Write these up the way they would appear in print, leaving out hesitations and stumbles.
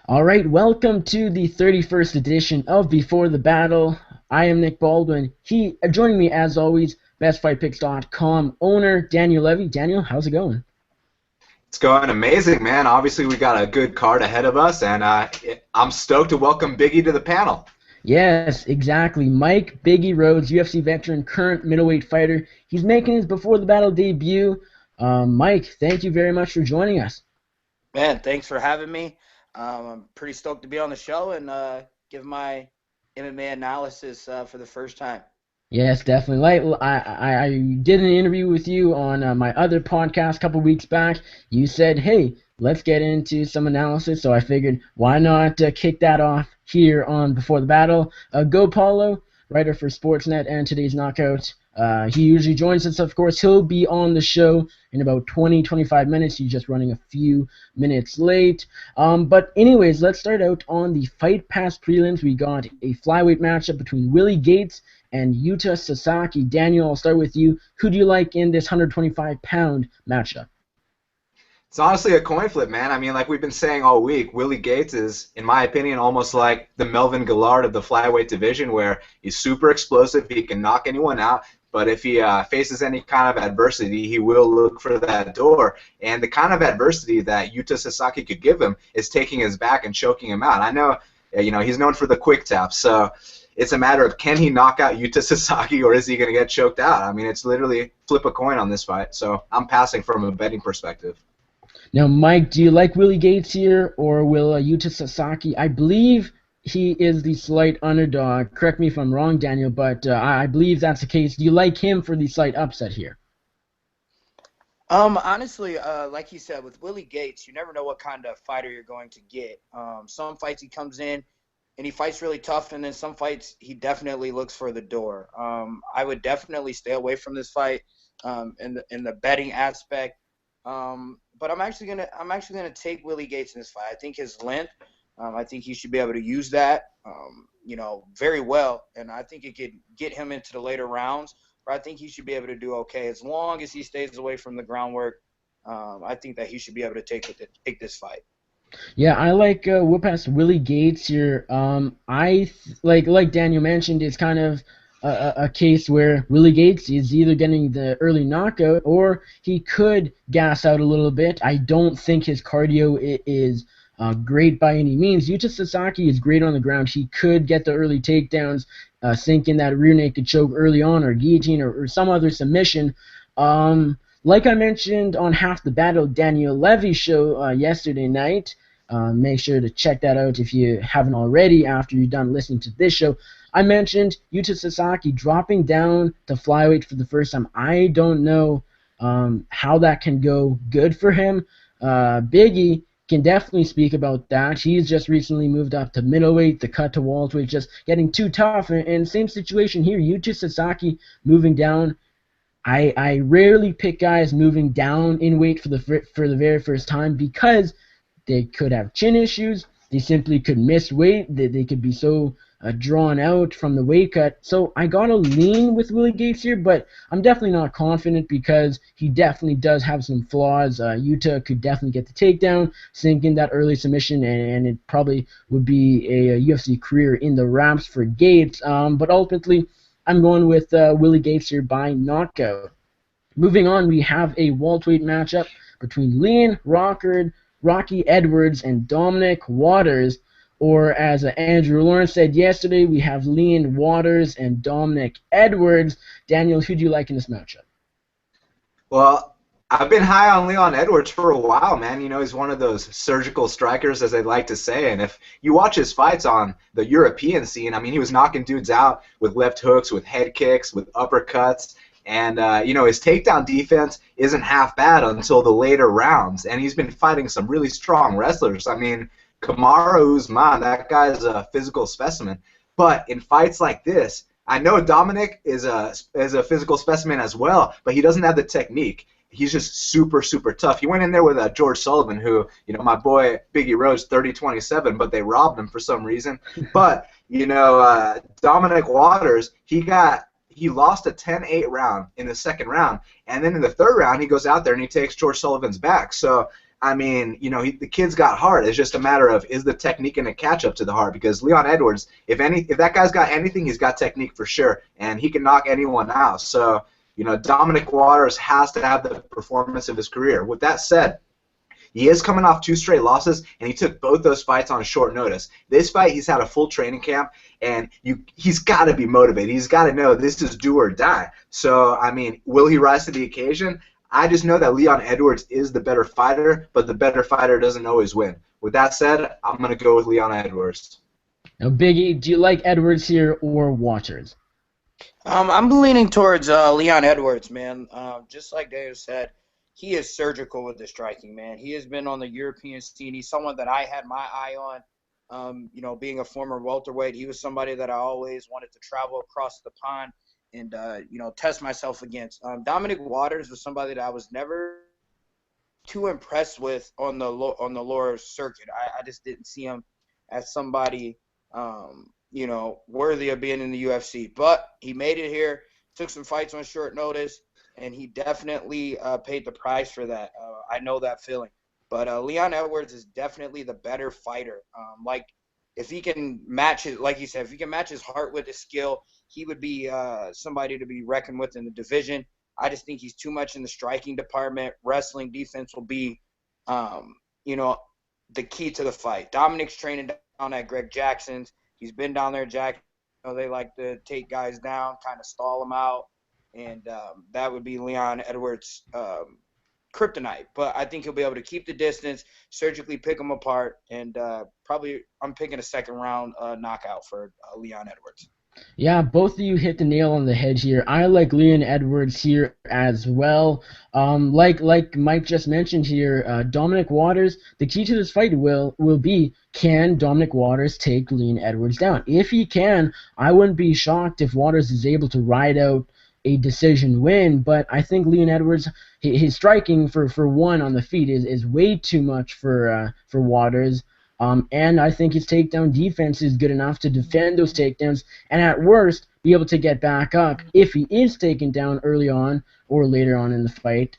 All right, welcome to the 31st edition of Before the Battle. I am Nick Baldwin. Joining me as always, bestfightpicks.com owner Daniel Levy. Daniel, how's it going? It's going amazing, man. Obviously, we got a good card ahead of us, and I'm stoked to welcome Biggie to the panel. Yes, exactly. Mike Biggie Rhodes, UFC veteran, current middleweight fighter. He's making his Before the Battle debut. Mike, thank you very much for joining us. Man, thanks for having me. I'm pretty stoked to be on the show and give my MMA analysis for the first time. Yes, definitely. I did an interview with you on my other podcast a couple weeks back. You said, hey, let's get into some analysis. So I figured, why not kick that off here on Before the Battle. Go Paolo, writer for Sportsnet and Today's Knockout. He usually joins us, of course. He'll be on the show in about 20-25 minutes. He's just running a few minutes late. But anyways, let's start out on the Fight Pass prelims. We got a flyweight matchup between Willie Gates and Yuta Sasaki. Daniel, I'll start with you. Who do you like in this 125-pound matchup? It's honestly a coin flip, man. I mean, like we've been saying all week, Willie Gates is, in my opinion, almost like the Melvin Gillard of the flyweight division, where he's super explosive, he can knock anyone out, but if he faces any kind of adversity, he will look for that door. And the kind of adversity that Yuta Sasaki could give him is taking his back and choking him out. I know, he's known for the quick tap, so it's a matter of can he knock out Yuta Sasaki or is he going to get choked out? I mean, it's literally flip a coin on this fight, so I'm passing from a betting perspective. Now, Mike, do you like Willie Gates here, or will Yuta Sasaki? I believe he is the slight underdog. Correct me if I'm wrong, Daniel, but I believe that's the case. Do you like him for the slight upset here? Honestly, like you said, with Willie Gates, you never know what kind of fighter you're going to get. Some fights he comes in and he fights really tough, and then some fights he definitely looks for the door. I would definitely stay away from this fight in the betting aspect. But I'm actually gonna take Willie Gates in this fight. I think his length, I think he should be able to use that, very well, and I think it could get him into the later rounds. But I think he should be able to do okay as long as he stays away from the groundwork. I think that he should be able to take this fight. Yeah, I like whoop ass Willie Gates here. Like Daniel mentioned, it's kind of a case where Willie Gates is either getting the early knockout or he could gas out a little bit. I don't think his cardio is great by any means. Yuta Sasaki is great on the ground. He could get the early takedowns, sink in that rear naked choke early on, or guillotine, or some other submission. Like I mentioned on Half the Battle, Daniel Levy's show yesterday night. Make sure to check that out if you haven't already after you're done listening to this show. I mentioned Yuta Sasaki dropping down to flyweight for the first time. I don't know how that can go good for him. Biggie can definitely speak about that. He's just recently moved up to middleweight, the cut to welterweight, just getting too tough. And same situation here. Yuta Sasaki moving down. I rarely pick guys moving down in weight for the very first time because they could have chin issues. They simply could miss weight. They could be so drawn out from the weight cut. So I got to lean with Willie Gates here, but I'm definitely not confident because he definitely does have some flaws. Yuta could definitely get the takedown, sink in that early submission, and it probably would be a UFC career in the wraps for Gates. But ultimately, I'm going with Willie Gates here by knockout. Moving on, we have a welterweight matchup between Leon Rocky Edwards and Dominic Waters, or as Andrew Lawrence said yesterday, we have Leon Waters and Dominic Edwards. Daniel, who do you like in this matchup? Well, I've been high on Leon Edwards for a while, man. He's one of those surgical strikers, as they like to say. And if you watch his fights on the European scene, I mean, he was knocking dudes out with left hooks, with head kicks, with uppercuts. And, his takedown defense isn't half bad until the later rounds. And he's been fighting some really strong wrestlers. I mean, Kamaru Usman, that guy's a physical specimen. But in fights like this, I know Dominic is a physical specimen as well, but he doesn't have the technique. He's just super, super tough. He went in there with George Sullivan, who, my boy Biggie Rhodes, 30-27, but they robbed him for some reason. But, Dominic Waters, he lost a 10-8 round in the second round, and then in the third round he goes out there and he takes George Sullivan's back. So I mean, you know, the kid's got heart. It's just a matter of, is the technique going to catch up to the heart? Because Leon Edwards, if that guy's got anything, he's got technique for sure, and he can knock anyone out. So, you know, Dominic Waters has to have the performance of his career. With that said, he is coming off 2 straight losses, and he took both those fights on short notice. This fight, he's had a full training camp, and he's got to be motivated. He's got to know this is do or die. So, I mean, will he rise to the occasion? I just know that Leon Edwards is the better fighter, but the better fighter doesn't always win. With that said, I'm going to go with Leon Edwards. Now, Biggie, do you like Edwards here or Waters? I'm leaning towards Leon Edwards, man. Just like Dave said, he is surgical with the striking, man. He has been on the European scene. He's someone that I had my eye on. You know, being a former welterweight, he was somebody that I always wanted to travel across the pond and, you know, test myself against. Dominic Waters was somebody that I was never too impressed with on the lower circuit. I just didn't see him as somebody, you know, worthy of being in the UFC. But he made it here, took some fights on short notice, and he definitely paid the price for that. I know that feeling. But Leon Edwards is definitely the better fighter. Like, if he can match his, like you said, if he can match his heart with his skill, he would be somebody to be reckoned with in the division. I just think he's too much in the striking department. Wrestling defense will be, you know, the key to the fight. Dominic's training down at Greg Jackson's. He's been down there, Jack. You know, they like to take guys down, kind of stall them out, and that would be Leon Edwards' kryptonite. But I think he'll be able to keep the distance, surgically pick them apart, and probably I'm picking a second round knockout for Leon Edwards. Yeah, both of you hit the nail on the head here. I like Leon Edwards here as well. Like Mike just mentioned here, Dominic Waters, the key to this fight will be, can Dominic Waters take Leon Edwards down? If he can, I wouldn't be shocked if Waters is able to ride out a decision win, but I think Leon Edwards, his striking for one on the feet is way too much for Waters. And I think his takedown defense is good enough to defend those takedowns and at worst be able to get back up if he is taken down early on or later on in the fight.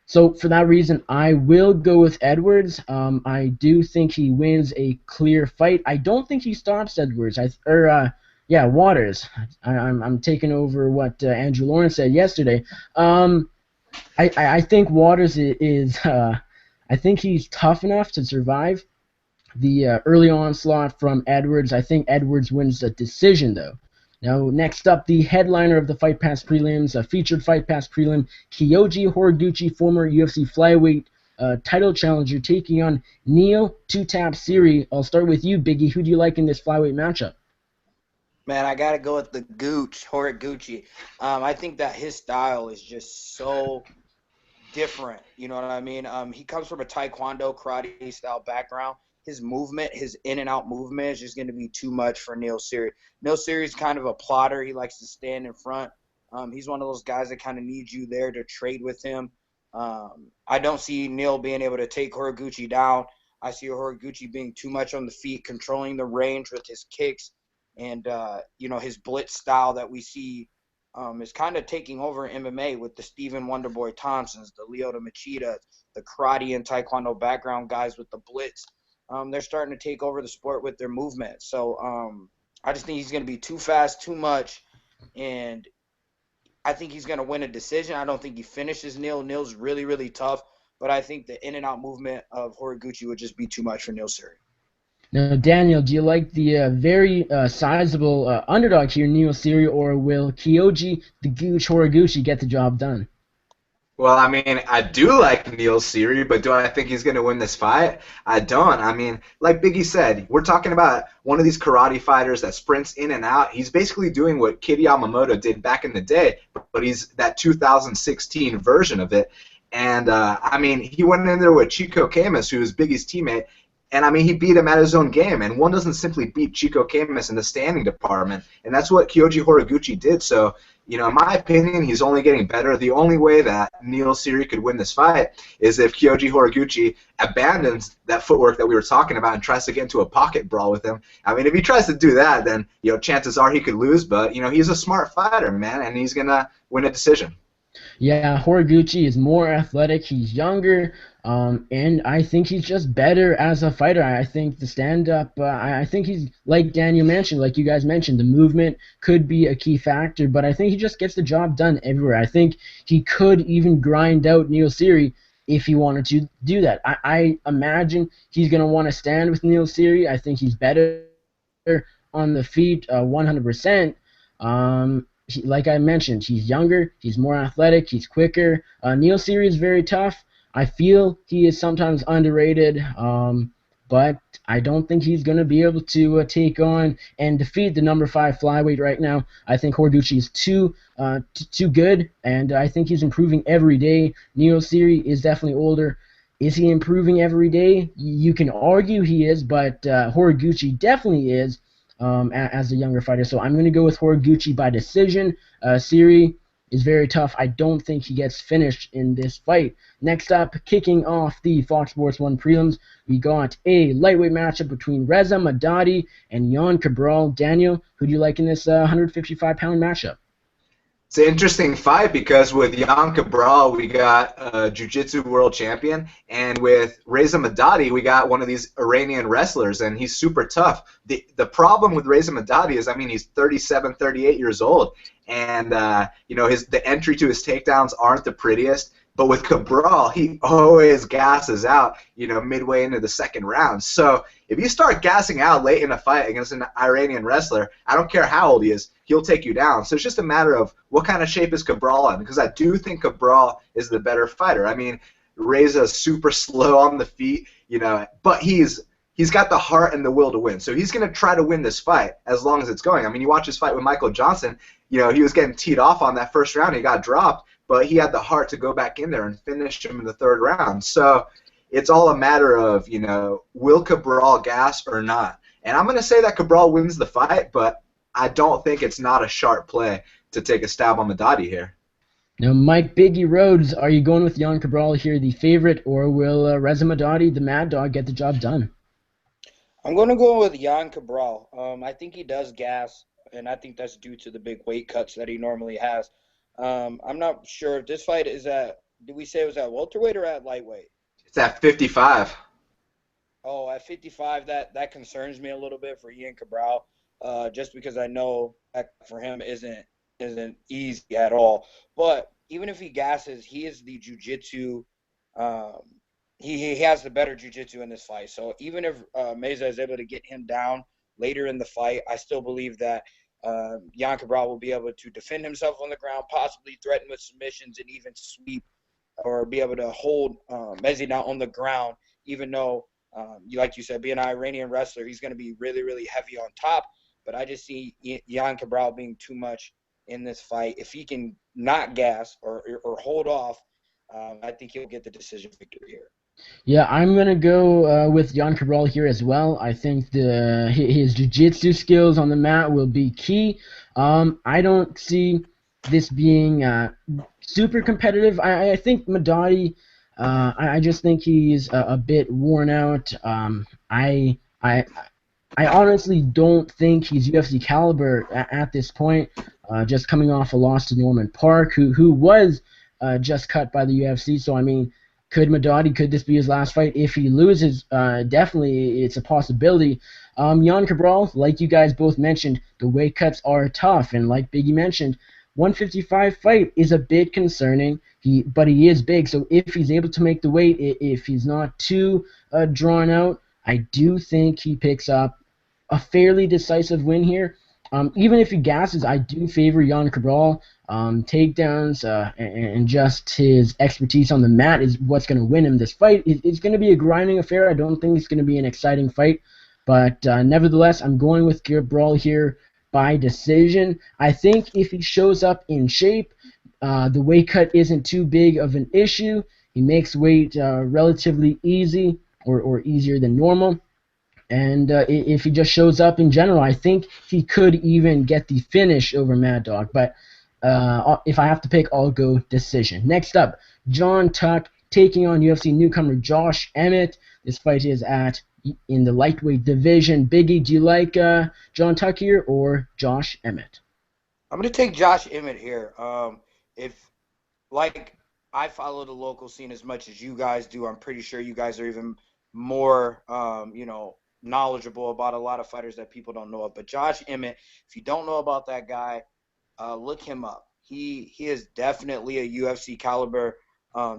So for that reason, I will go with Edwards. I do think he wins a clear fight. I don't think he stops Edwards. Waters. I'm taking over what Andrew Lawrence said yesterday. I think Waters is I think he's tough enough to survive the early onslaught from Edwards. I think Edwards wins the decision, though. Now, next up, the headliner of the Fight Pass prelims, a featured Fight Pass prelim, Kyoji Horiguchi, former UFC flyweight title challenger, taking on Neil Two-Tap Siri. I'll start with you, Biggie. Who do you like in this flyweight matchup? Man, I got to go with the Gooch, Horiguchi. I think that his style is just so different. You know what I mean? He comes from a Taekwondo, karate-style background. His movement, his in-and-out movement is just going to be too much for Neil Siri. Neil Siri is kind of a plotter. He likes to stand in front. He's one of those guys that kind of needs you there to trade with him. I don't see Neil being able to take Horiguchi down. I see Horiguchi being too much on the feet, controlling the range with his kicks. And, you know, his blitz style that we see is kind of taking over MMA with the Stephen Wonderboy Thompsons, the Lyoto Machida, the karate and Taekwondo background guys with the blitz. They're starting to take over the sport with their movement. So I just think he's going to be too fast, too much, and I think he's going to win a decision. I don't think he finishes Neil. Neil's really, really tough, but I think the in-and-out movement of Horiguchi would just be too much for Neil Siri. Now, Daniel, do you like the very sizable underdog here, Neil Siri, or will Kyoji the Gooch Horiguchi get the job done? Well, I mean, I do like Neil Siri, but do I think he's going to win this fight? I don't. I mean, like Biggie said, we're talking about one of these karate fighters that sprints in and out. He's basically doing what Kid Yamamoto did back in the day, but he's that 2016 version of it. And, I mean, he went in there with Chico Camus, who was Biggie's teammate, and, I mean, he beat him at his own game. And one doesn't simply beat Chico Camus in the standing department. And that's what Kyoji Horiguchi did. So, you know, in my opinion, he's only getting better. The only way that Neil Siri could win this fight is if Kyoji Horiguchi abandons that footwork that we were talking about and tries to get into a pocket brawl with him. I mean, if he tries to do that, then, you know, chances are he could lose. But, you know, he's a smart fighter, man, and he's going to win a decision. Yeah, Horiguchi is more athletic. He's younger. And I think he's just better as a fighter. I think the stand-up, I think he's, like Daniel mentioned, like you guys mentioned, the movement could be a key factor, but I think he just gets the job done everywhere. I think he could even grind out Neil Seery if he wanted to do that. I imagine he's going to want to stand with Neil Seery. I think he's better on the feet, 100%. Like I mentioned, he's younger, he's more athletic, he's quicker. Neil Seery is very tough. I feel he is sometimes underrated, but I don't think he's going to be able to take on and defeat the number 5 flyweight right now. I think Horiguchi is too good, and I think he's improving every day. Neil Seery is definitely older. Is he improving every day? You can argue he is, but Horiguchi definitely is as a younger fighter. So I'm going to go with Horiguchi by decision. Seery is very tough. I don't think he gets finished in this fight. Next up, kicking off the Fox Sports 1 prelims, we got a lightweight matchup between Reza Madadi and Jan Cabral. Daniel, who do you like in this 155-pound matchup? It's an interesting fight because with Jan Cabral, we got a jiu-jitsu world champion, and with Reza Madadi, we got one of these Iranian wrestlers, and he's super tough. The problem with Reza Madadi is, I mean, he's 37, 38 years old, and the entry to his takedowns aren't the prettiest. But with Cabral, he always gasses out, midway into the second round. So if you start gassing out late in a fight against an Iranian wrestler, I don't care how old he is, he'll take you down. So it's just a matter of what kind of shape is Cabral in, because I do think Cabral is the better fighter. I mean, Reza's super slow on the feet, but he's got the heart and the will to win. So he's going to try to win this fight as long as it's going. I mean, you watch his fight with Michael Johnson, he was getting teed off on that first round. He got dropped, but he had the heart to go back in there and finish him in the third round. So it's all a matter of, will Cabral gas or not? And I'm going to say that Cabral wins the fight, but I don't think it's not a sharp play to take a stab on Madadi here. Now, Mike Biggie Rhodes, are you going with Jan Cabral here, the favorite, or will Reza Madadi, the Mad Dog, get the job done? I'm going to go with Jan Cabral. I think he does gas, and I think that's due to the big weight cuts that he normally has. I'm not sure if this fight is at, did we say it was at welterweight or at lightweight? It's at 55. Oh, at 55, that concerns me a little bit for Ian Cabral, just because I know that for him isn't easy at all. But even if he gasses, he is the jiu-jitsu. He has the better jiu-jitsu in this fight. So even if Meza is able to get him down later in the fight, I still believe that Jan Cabral will be able to defend himself on the ground, possibly threaten with submissions and even sweep, or be able to hold Meza down on the ground, even though, like you said, being an Iranian wrestler, he's going to be really, really heavy on top. But I just see Jan Cabral being too much in this fight. If he can not gas or hold off, I think he'll get the decision victory here. Yeah, I'm going to go with Jan Cabral here as well. I think his jiu-jitsu skills on the mat will be key. I don't see this being super competitive. I think Madadi, I just think he's a bit worn out. I honestly don't think he's UFC caliber at this point, just coming off a loss to Norman Park, who was just cut by the UFC. So, I mean, could this be his last fight? If he loses, definitely it's a possibility. Jan Cabral, like you guys both mentioned, the weight cuts are tough, and like Biggie mentioned, 155 fight is a bit concerning, but he is big, so if he's able to make the weight, if he's not too drawn out, I do think he picks up a fairly decisive win here. Even if he gasses, I do favor Jan Cabral. Takedowns and just his expertise on the mat is what's going to win him this fight. It's going to be a grinding affair. I don't think it's going to be an exciting fight. But nevertheless, I'm going with Cabral here by decision. I think if he shows up in shape, the weight cut isn't too big of an issue. He makes weight relatively easy or easier than normal. And if he just shows up in general, I think he could even get the finish over Mad Dog. But if I have to pick, I'll go decision. Next up, John Tuck taking on UFC newcomer Josh Emmett. This fight is in the lightweight division. Biggie, do you like John Tuck here or Josh Emmett? I'm going to take Josh Emmett here. If, like I follow the local scene as much as you guys do. I'm pretty sure you guys are even more, knowledgeable about a lot of fighters that people don't know of. But Josh Emmett, if you don't know about that guy, look him up. He is definitely a UFC caliber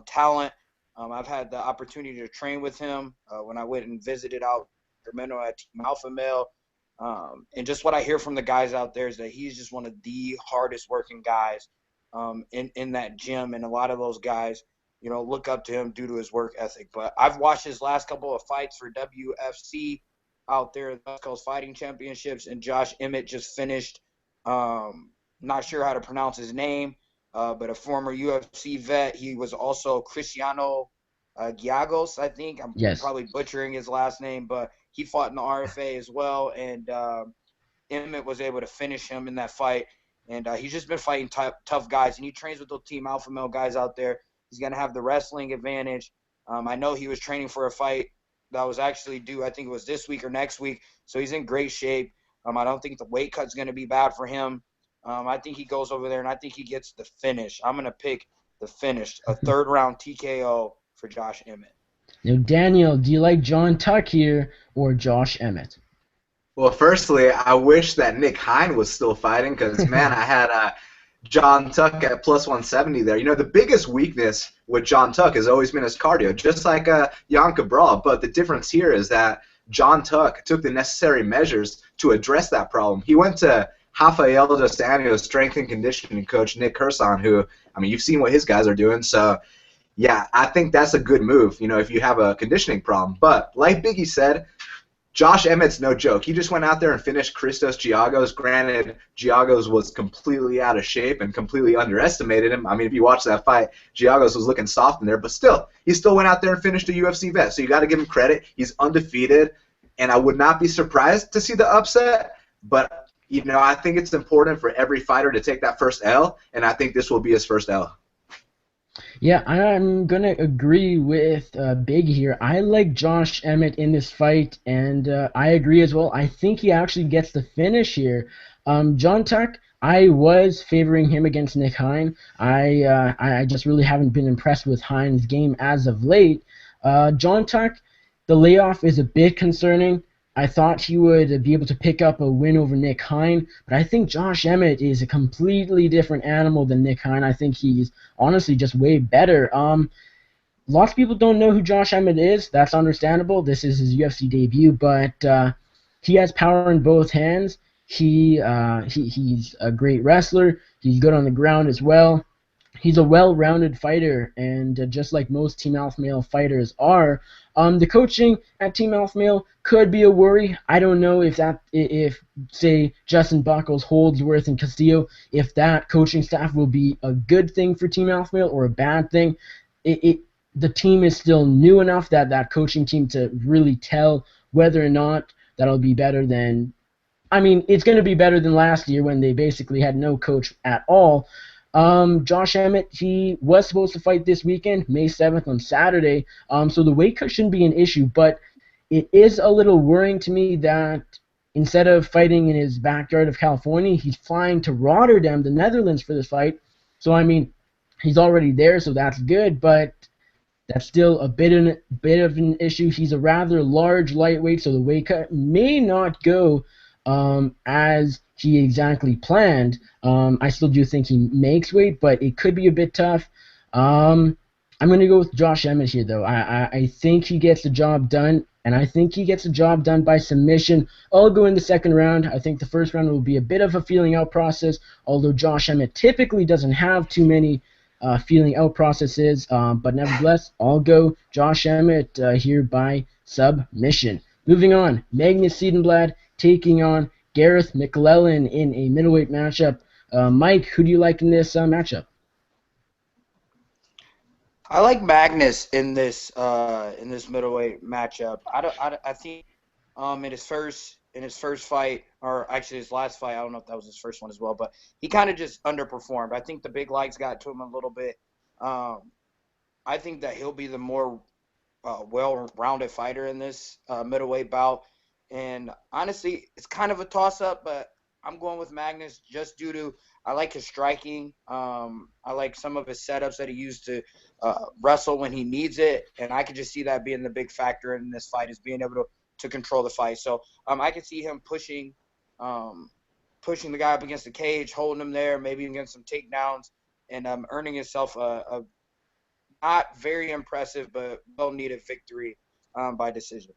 talent. I've had the opportunity to train with him when I went and visited out Sacramento at Team Alpha Male. And just what I hear from the guys out there is that he's just one of the hardest working guys in that gym. And a lot of those guys, look up to him due to his work ethic. But I've watched his last couple of fights for WFC out there at the West Coast Fighting Championships, and Josh Emmett just finished, not sure how to pronounce his name, but a former UFC vet. He was also Cristiano Giagos, I think. I'm Yes. probably butchering his last name, but he fought in the RFA as well, and Emmett was able to finish him in that fight. And he's just been fighting tough guys, and he trains with those Team Alpha Male guys out there. He's going to have the wrestling advantage. I know he was training for a fight that was actually due, I think it was this week or next week, so he's in great shape. I don't think the weight cut's going to be bad for him. I think he goes over there, and I think he gets the finish. I'm going to pick the finish, a third-round TKO for Josh Emmett. Now, Daniel, do you like John Tuck here or Josh Emmett? Well, firstly, I wish that Nick Hein was still fighting because, man, I had John Tuck at plus 170 there. The biggest weakness with John Tuck has always been his cardio, just like Jan Cabral. But the difference here is that John Tuck took the necessary measures to address that problem. He went to Rafael dos Anjos strength and conditioning coach Nick Curson, who, you've seen what his guys are doing. So, yeah, I think that's a good move, if you have a conditioning problem. But like Biggie said, Josh Emmett's no joke. He just went out there and finished Christos Giagos. Granted, Giagos was completely out of shape and completely underestimated him. If you watch that fight, Giagos was looking soft in there, but still, he still went out there and finished a UFC vet. So you got to give him credit. He's undefeated, and I would not be surprised to see the upset. But I think it's important for every fighter to take that first L, and I think this will be his first L. Yeah, I'm going to agree with Big here. I like Josh Emmett in this fight, and I agree as well. I think he actually gets the finish here. John Tuck, I was favoring him against Nick Hein. I just really haven't been impressed with Hein's game as of late. John Tuck, the layoff is a bit concerning. I thought he would be able to pick up a win over Nick Hein, but I think Josh Emmett is a completely different animal than Nick Hein. I think he's honestly just way better. Lots of people don't know who Josh Emmett is. That's understandable. This is his UFC debut, but he has power in both hands. He's a great wrestler. He's good on the ground as well. He's a well-rounded fighter, and just like most Team Alpha Male fighters are, the coaching at Team Alpha Male could be a worry. I don't know if say Justin Buckles, Holdsworth, and Castillo, if that coaching staff will be a good thing for Team Alpha Male or a bad thing. The team is still new enough that coaching team to really tell whether or not that'll be better than. It's going to be better than last year when they basically had no coach at all. Josh Emmett, he was supposed to fight this weekend, May 7th on Saturday, so the weight cut shouldn't be an issue, but it is a little worrying to me that instead of fighting in his backyard of California, he's flying to Rotterdam, the Netherlands, for this fight. So, he's already there, so that's good, but that's still a bit of an issue. He's a rather large lightweight, so the weight cut may not go as he exactly planned. I still do think he makes weight, but it could be a bit tough. I'm going to go with Josh Emmett here, though. I think he gets the job done, and I think he gets the job done by submission. I'll go in the second round. I think the first round will be a bit of a feeling out process, although Josh Emmett typically doesn't have too many feeling out processes, but nevertheless, I'll go Josh Emmett here by submission. Moving on, Magnus Siedenblad taking on Gareth McClellan in a middleweight matchup. Mike, who do you like in this matchup? I like Magnus in this middleweight matchup. I think in his first fight, or actually his last fight, I don't know if that was his first one as well, but he kind of just underperformed. I think the big lights got to him a little bit. I think that he'll be the more well-rounded fighter in this middleweight bout. And honestly, it's kind of a toss-up, but I'm going with Magnus just due to I like his striking. I like some of his setups that he used to wrestle when he needs it, and I could just see that being the big factor in this fight is being able to control the fight. So I could see him pushing the guy up against the cage, holding him there, maybe against some takedowns, and earning himself a not very impressive but well-needed victory by decision.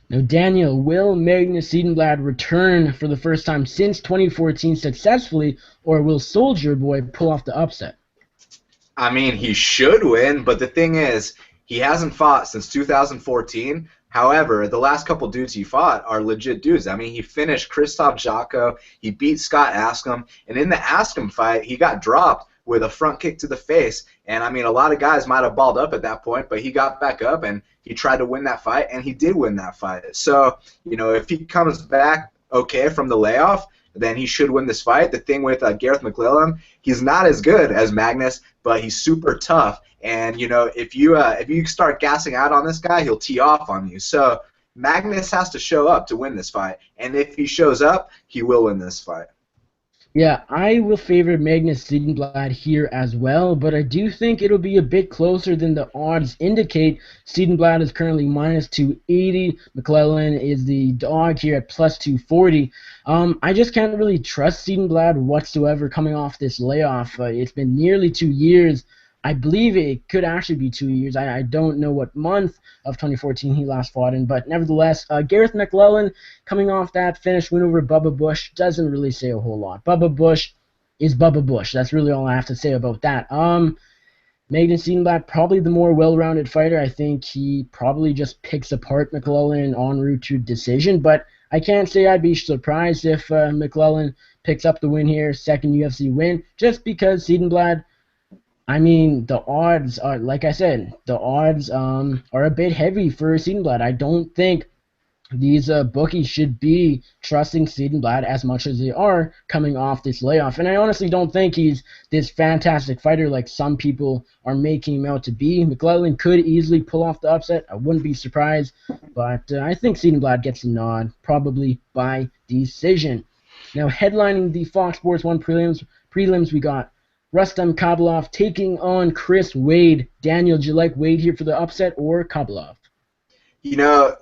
Now, Daniel, will Magnus Siedenblad return for the first time since 2014 successfully, or will Soldier Boy pull off the upset? I mean, he should win, but the thing is, he hasn't fought since 2014. However, the last couple dudes he fought are legit dudes. I mean, he finished Krzysztof Jotko, he beat Scott Askham, and in the Askham fight, he got dropped with a front kick to the face. And I mean, a lot of guys might have balled up at that point, but he got back up and he tried to win that fight, and he did win that fight. So, you know, if he comes back okay from the layoff, then he should win this fight. The thing with Gareth McClellan, he's not as good as Magnus, but he's super tough. And you know, if you start gassing out on this guy, he'll tee off on you. So Magnus has to show up to win this fight, and if he shows up, he will win this fight. Yeah, I will favor Magnus Siedenblad here as well, but I do think it'll be a bit closer than the odds indicate. Siedenblad is currently minus 280. McClellan is the dog here at plus 240. I just can't really trust Siedenblad whatsoever coming off this layoff. It's been nearly 2 years. I believe it could actually be 2 years. I don't know what month of 2014 he last fought in, but nevertheless, Gareth McClellan coming off that finish win over Bubba Bush doesn't really say a whole lot. Bubba Bush is Bubba Bush. That's really all I have to say about that. Magnus Siedenblad, probably the more well-rounded fighter. I think he probably just picks apart McClellan en route to decision, but I can't say I'd be surprised if McClellan picks up the win here, second UFC win, just because Siedenblad, I mean, the odds are, like I said, the odds are a bit heavy for Siedenblad. I don't think these bookies should be trusting Siedenblad as much as they are coming off this layoff. And I honestly don't think he's this fantastic fighter like some people are making him out to be. McClellan could easily pull off the upset. I wouldn't be surprised. But I think Siedenblad gets a nod, probably by decision. Now, headlining the Fox Sports 1 prelims we got Rustam Khabilov taking on Chris Wade. Daniel, do you like Wade here for the upset or Khabilov? You know,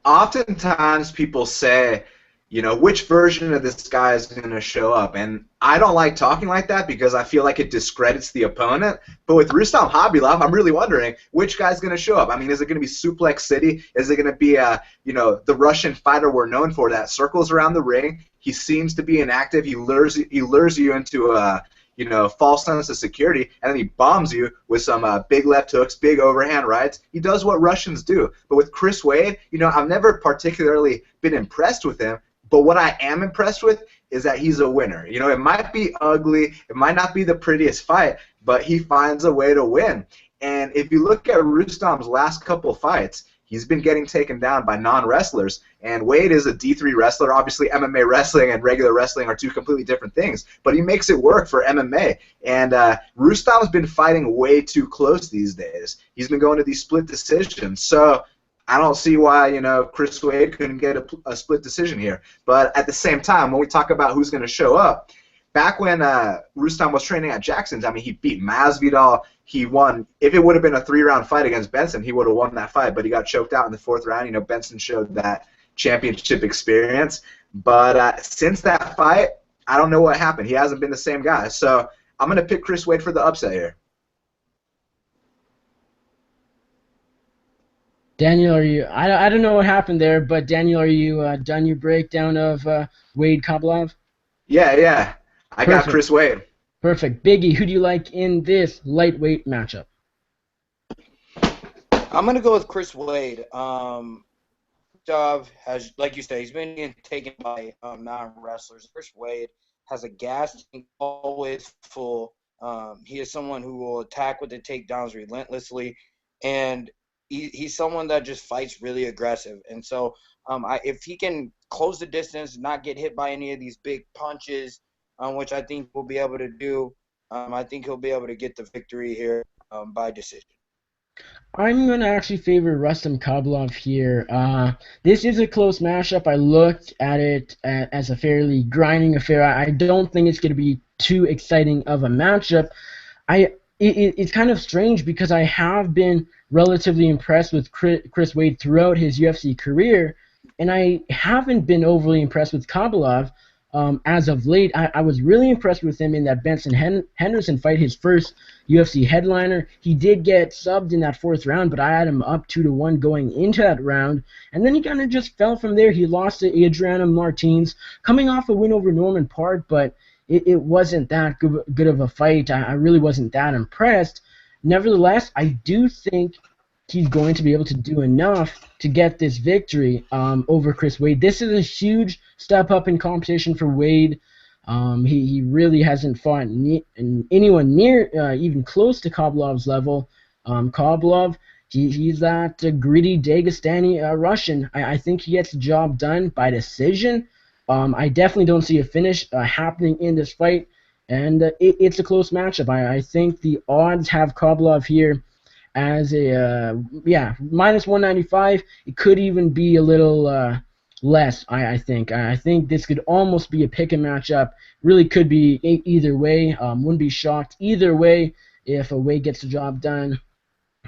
oftentimes people say, you know, which version of this guy is going to show up? And I don't like talking like that because I feel like it discredits the opponent. But with Rustam Khabilov, I'm really wondering which guy's going to show up. I mean, is it going to be Suplex City? Is it going to be, you know, the Russian fighter we're known for that circles around the ring? He seems to be inactive. He lures you into a you know, false sense of security, and then he bombs you with some big left hooks, big overhand rights. He does what Russians do. But with Chris Wade, you know, I've never particularly been impressed with him, but what I am impressed with is that he's a winner. You know, it might be ugly, it might not be the prettiest fight, but he finds a way to win. And if you look at Rustam's last couple fights, he's been getting taken down by non-wrestlers, and Wade is a D3 wrestler. Obviously, MMA wrestling and regular wrestling are two completely different things, but he makes it work for MMA. And Rustam's been fighting way too close these days. He's been going to these split decisions, so I don't see why, you know, Chris Wade couldn't get a split decision here. But at the same time, when we talk about who's going to show up, back when Rustam was training at Jackson's, I mean, he beat Masvidal. He won. If it would have been a 3-round fight against Benson, he would have won that fight, but he got choked out in the 4th round. You know, Benson showed that championship experience. But since that fight, I don't know what happened. He hasn't been the same guy. So I'm going to pick Chris Wade for the upset here. Daniel, are you? I don't know what happened there, but Daniel, are you done your breakdown of Wade Khabilov? Yeah. I got Chris Wade. Perfect. Biggie, who do you like in this lightweight matchup? I'm going to go with Chris Wade. Dove has, like you said, he's been getting taken by non-wrestlers. Chris Wade has a gas tank always full. He is someone who will attack with the takedowns relentlessly, and he's someone that just fights really aggressive. And so if he can close the distance, not get hit by any of these big punches, which I think we'll be able to do, I think he'll be able to get the victory here by decision. I'm going to actually favor Rustam Khabilov here. This is a close matchup. I looked at it as a fairly grinding affair. I don't think it's going to be too exciting of a matchup. It's kind of strange because I have been relatively impressed with Chris Wade throughout his UFC career, and I haven't been overly impressed with Khabilov as of late. I was really impressed with him in that Benson Henderson fight, his first UFC headliner. He did get subbed in that fourth round, but I had him up 2-1 going into that round, and then he kind of just fell from there. He lost to Adriano Martins, coming off a win over Norman Park, but it wasn't that good of a fight. I really wasn't that impressed. Nevertheless, I do think he's going to be able to do enough to get this victory over Chris Wade. This is a huge step up in competition for Wade. He really hasn't fought anyone near even close to Khabilov's level. Khabilov, he's that gritty Dagestani Russian. I think he gets the job done by decision. I definitely don't see a finish happening in this fight, and it's a close matchup. I think the odds have Khabilov here as a minus 195. It could even be a little less. I think. I think this could almost be a pick-em matchup. Really could be either way. Wouldn't be shocked either way if a Wade gets the job done.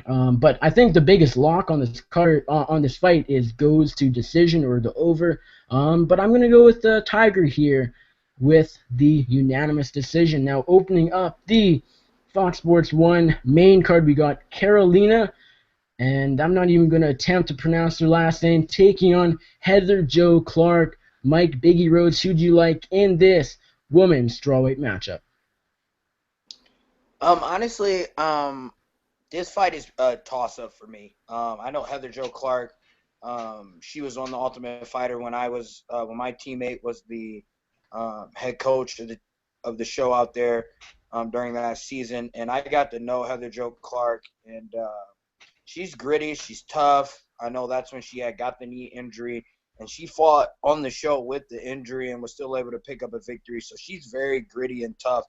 But I think the biggest lock on this card on this fight is goes to decision or the over. But I'm gonna go with the Tiger here with the unanimous decision. Now opening up the Fox Sports 1 main card, we got Carolina, and I'm not even gonna attempt to pronounce her last name, taking on Heather Jo Clark. Mike Biggie Rhodes, who do you like in this women's strawweight matchup? Honestly, this fight is a toss-up for me. I know Heather Jo Clark. She was on the Ultimate Fighter when when my teammate was the head coach of the show out there during that season, and I got to know Heather Jo Clark, and she's gritty, she's tough. I know that's when she had got the knee injury, and she fought on the show with the injury and was still able to pick up a victory. So she's very gritty and tough.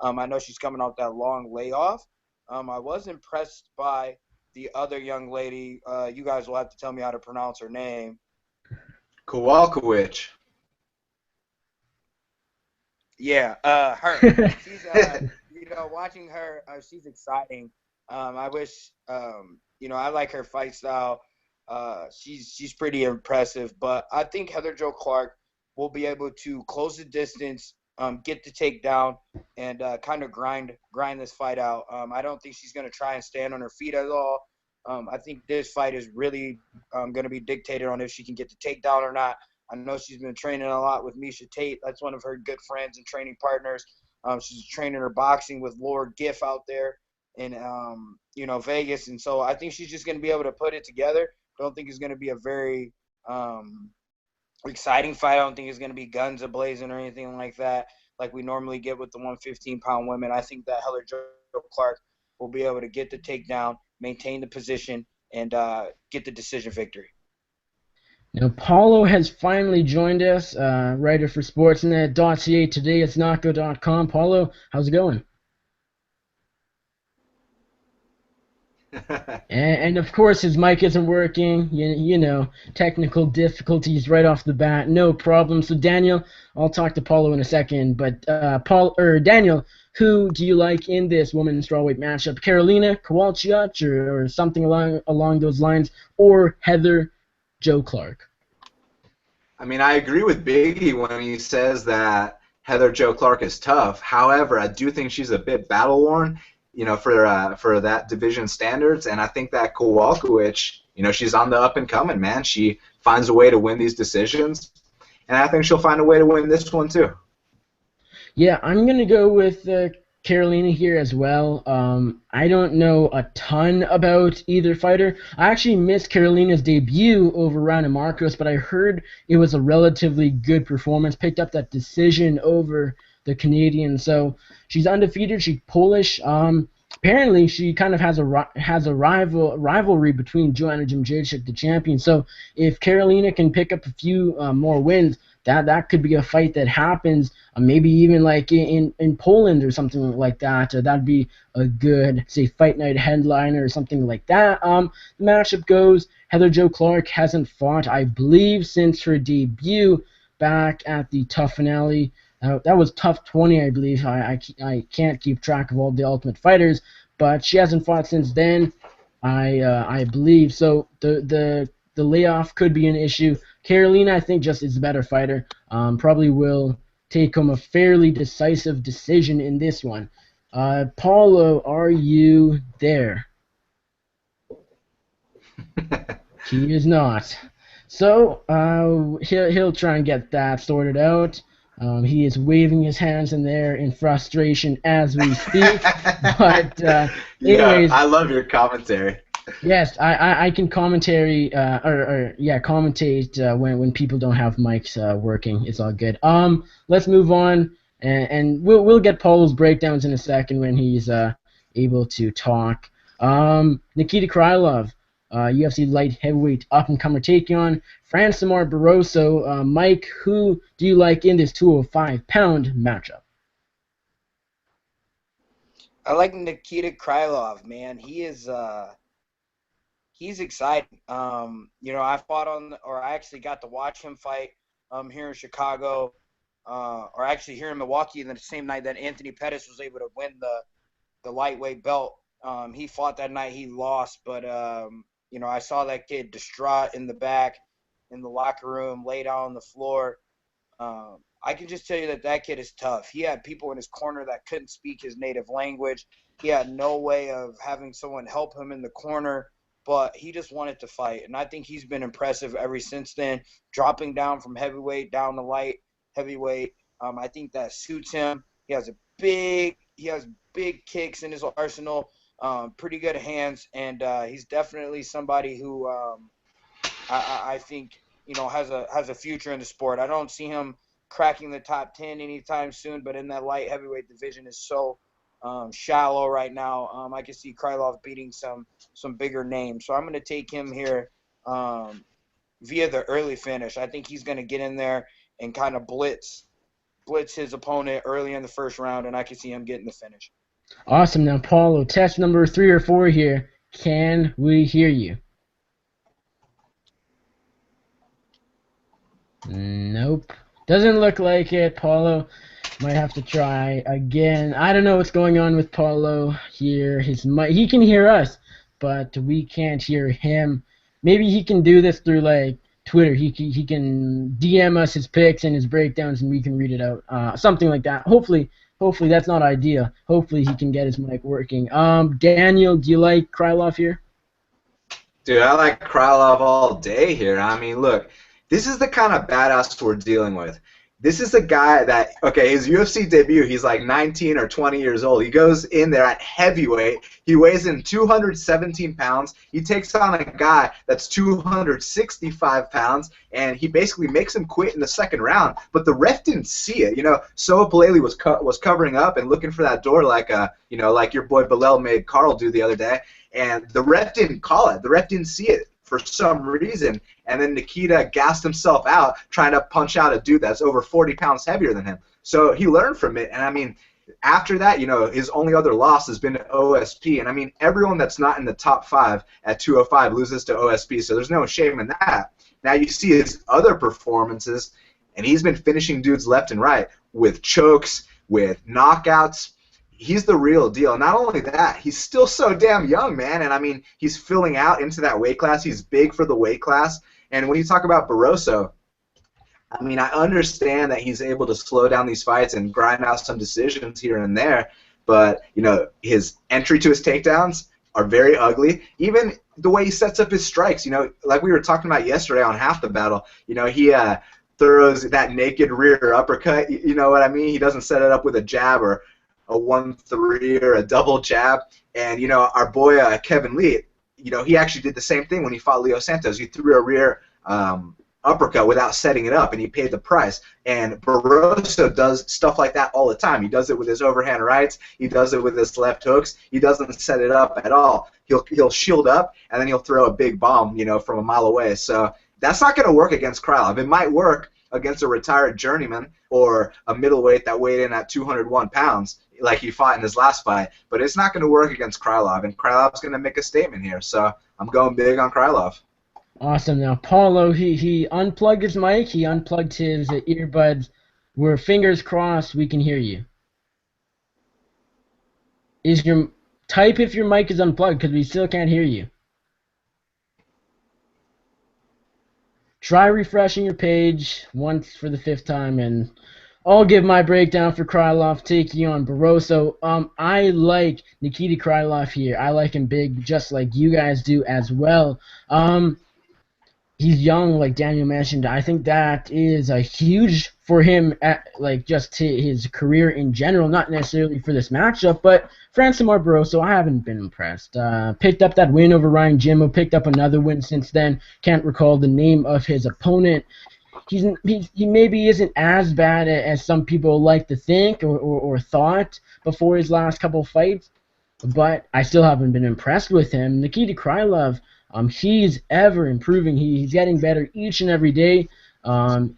I know she's coming off that long layoff. I was impressed by the other young lady. You guys will have to tell me how to pronounce her name. Kowalkiewicz. Yeah, her. She's, watching her, she's exciting. I wish, I like her fight style. She's pretty impressive, but I think Heather Jo Clark will be able to close the distance, get the takedown, and kind of grind this fight out. I don't think she's going to try and stand on her feet at all. I think this fight is really going to be dictated on if she can get the takedown or not. I know she's been training a lot with Misha Tate. That's one of her good friends and training partners. She's training her boxing with Lord Giff out there in Vegas, and so I think she's just going to be able to put it together. Don't think it's going to be a very exciting fight. I don't think it's going to be guns a-blazing or anything like that, like we normally get with the 115-pound women. I think that Heather Jo Clark will be able to get the takedown, maintain the position, and get the decision victory. Now, Paolo has finally joined us, writer for Sportsnet.ca. Today it's Knocko.com. Paolo, how's it going? and of course his mic isn't working. You know, technical difficulties right off the bat. No problem. So Daniel, I'll talk to Paolo in a second. But Daniel, who do you like in this women's strawweight matchup? Carolina Kowalkiewicz or something along those lines, or Heather Jo Clark? I mean, I agree with Biggie when he says that Heather Jo Clark is tough. However, I do think she's a bit battle-worn, for that division standards. And I think that Kowalkiewicz, she's on the up and coming, man. She finds a way to win these decisions, and I think she'll find a way to win this one too. Yeah, I'm gonna go with Carolina here as well. I don't know a ton about either fighter. I actually missed Carolina's debut over Rana Marcos, but I heard it was a relatively good performance. Picked up that decision over the Canadian. So she's undefeated. She's Polish. apparently she kind of has a rivalry between Joanna Jędrzejczyk, the champion. So if Carolina can pick up a few more wins, that could be a fight that happens, maybe even like in Poland or something like that. That'd be a good, say, fight night headliner or something like that. The matchup goes: Heather Jo Clark hasn't fought, I believe, since her debut back at the Tough finale. That was Tough 20, I believe. I can't keep track of all the Ultimate Fighters, but she hasn't fought since then, I believe. So the layoff could be an issue. Carolina, I think, just is a better fighter. Probably will take home a fairly decisive decision in this one. Paulo, are you there? He is not. So he'll try and get that sorted out. He is waving his hands in there in frustration as we speak. But anyways, I love your commentary. yes, I can commentary commentate when people don't have mics working. It's all good. Let's move on, and we'll get Paulo's breakdowns in a second when he's able to talk. Nikita Krylov, UFC light heavyweight up-and-comer, taking on Francimar Barroso. Mike, who do you like in this 205-pound matchup? I like Nikita Krylov, man. He's exciting. I I actually got to watch him fight here in Chicago, or actually here in Milwaukee, the same night that Anthony Pettis was able to win the lightweight belt. He fought that night. He lost, but I saw that kid distraught in the back, in the locker room, laid out on the floor. I can just tell you that kid is tough. He had people in his corner that couldn't speak his native language. He had no way of having someone help him in the corner, but he just wanted to fight. And I think he's been impressive ever since then, dropping down from heavyweight down to light heavyweight. I think that suits him. He has big kicks in his arsenal, pretty good hands, and he's definitely somebody who I think has a future in the sport. I don't see him cracking the top 10 anytime soon, but in that light heavyweight division is so shallow right now. I can see Krylov beating some bigger names, so I'm going to take him here via the early finish. I think he's going to get in there and kind of blitz his opponent early in the first round, and I can see him getting the finish. Awesome. Now, Paulo, test number 3 or 4 here. Can we hear you? Nope. Doesn't look like it. Paulo might have to try again. I don't know what's going on with Paulo here. His mic, he can hear us, but we can't hear him. Maybe he can do this through like Twitter. He can DM us his picks and his breakdowns, and we can read it out. Something like that. Hopefully that's not ideal. Hopefully he can get his mic working. Daniel, do you like Krylov here? Dude, I like Krylov all day here. I mean, look, this is the kind of badass we're dealing with. This is the guy that, okay, his UFC debut, he's like 19 or 20 years old. He goes in there at heavyweight. He weighs in 217 pounds. He takes on a guy that's 265 pounds, and he basically makes him quit in the second round. But the ref didn't see it. Soa Paleli was covering up and looking for that door like your boy Bilal made Carl do the other day. And the ref didn't call it. The ref didn't see it for some reason, and then Nikita gassed himself out trying to punch out a dude that's over 40 pounds heavier than him. So he learned from it, and I mean, after that, his only other loss has been to OSP, and I mean, everyone that's not in the top 5 at 205 loses to OSP, so there's no shame in that. Now you see his other performances, and he's been finishing dudes left and right with chokes, with knockouts. He's the real deal. Not only that, he's still so damn young, man. And I mean, he's filling out into that weight class. He's big for the weight class. And when you talk about Barroso, I mean, I understand that he's able to slow down these fights and grind out some decisions here and there. But, his entry to his takedowns are very ugly. Even the way he sets up his strikes, like we were talking about yesterday on Half the Battle, he throws that naked rear uppercut. You know what I mean? He doesn't set it up with a jab or a 1-3 or a double jab. And, our boy Kevin Lee, he actually did the same thing when he fought Leo Santos. He threw a rear uppercut without setting it up, and he paid the price. And Barroso does stuff like that all the time. He does it with his overhand rights. He does it with his left hooks. He doesn't set it up at all. He'll shield up, and then he'll throw a big bomb, from a mile away. So that's not going to work against Krylov. It might work against a retired journeyman or a middleweight that weighed in at 201 pounds, like he fought in his last fight, but it's not going to work against Krylov, and Krylov's going to make a statement here. So I'm going big on Krylov. Awesome. Now, Paolo, he unplugged his mic. He unplugged his earbuds. We're fingers crossed we can hear you. Type if your mic is unplugged, because we still can't hear you. Try refreshing your page once for the 5th time, and I'll give my breakdown for Krylov taking on Barroso. I like Nikita Krylov here. I like him big, just like you guys do as well. He's young, like Daniel mentioned. I think that is a huge for him, just his career in general, not necessarily for this matchup, but Francimar Barroso, I haven't been impressed. Picked up that win over Ryan Jimmo, picked up another win since then. Can't recall the name of his opponent. He maybe isn't as bad as some people like to think or thought before his last couple fights, but I still haven't been impressed with him. Nikita Krylov, he's ever improving. He's getting better each and every day.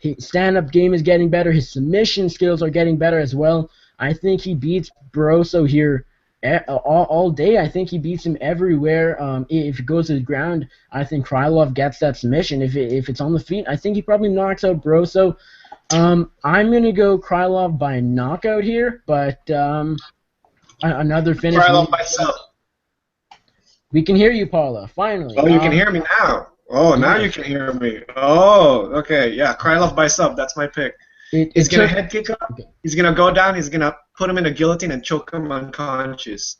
His stand-up game is getting better. His submission skills are getting better as well. I think he beats Barroso here all day. I think he beats him everywhere. If it goes to the ground, I think Krylov gets that submission. If it's on the feet, I think he probably knocks out Barroso. I'm going to go Krylov by knockout here, but another finish. Krylov by sub. We can hear you, Paula, finally. Oh, you can hear me now. Oh, now you can hear me. Oh, okay. Yeah, Krylov by sub. That's my pick. He's going to head kick up. Okay. He's going to go down. He's going to put him in a guillotine and choke him unconscious.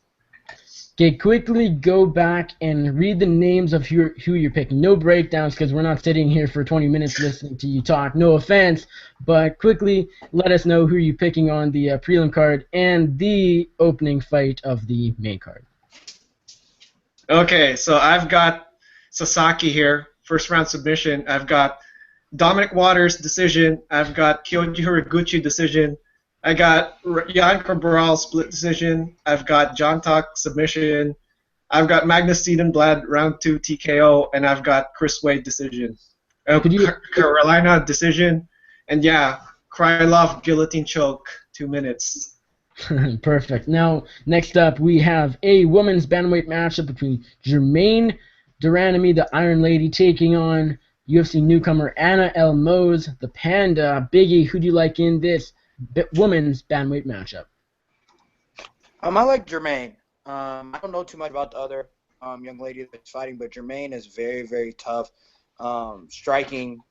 Okay, quickly go back and read the names of who you're picking. No breakdowns, because we're not sitting here for 20 minutes listening to you talk. No offense, but quickly let us know who you're picking on the prelim card and the opening fight of the main card. Okay, so I've got Sasaki here, first round submission. I've got Dominic Waters decision. I've got Kyoji Horiguchi decision. I got Jan Cabral split decision. I've got John Tak submission. I've got Magnus Siedenblad round 2 TKO, and I've got Chris Wade decision. Carolina decision, and yeah, Krylov guillotine choke, 2 minutes. Perfect. Now, next up, we have a women's bantamweight matchup between Germaine de Randamie, the Iron Lady, taking on UFC newcomer Anna Elmoz, the Panda. Biggie, who do you like in this women's bantamweight matchup? I like Germaine. I don't know too much about the other young lady that's fighting, but Germaine is very, very tough. Striking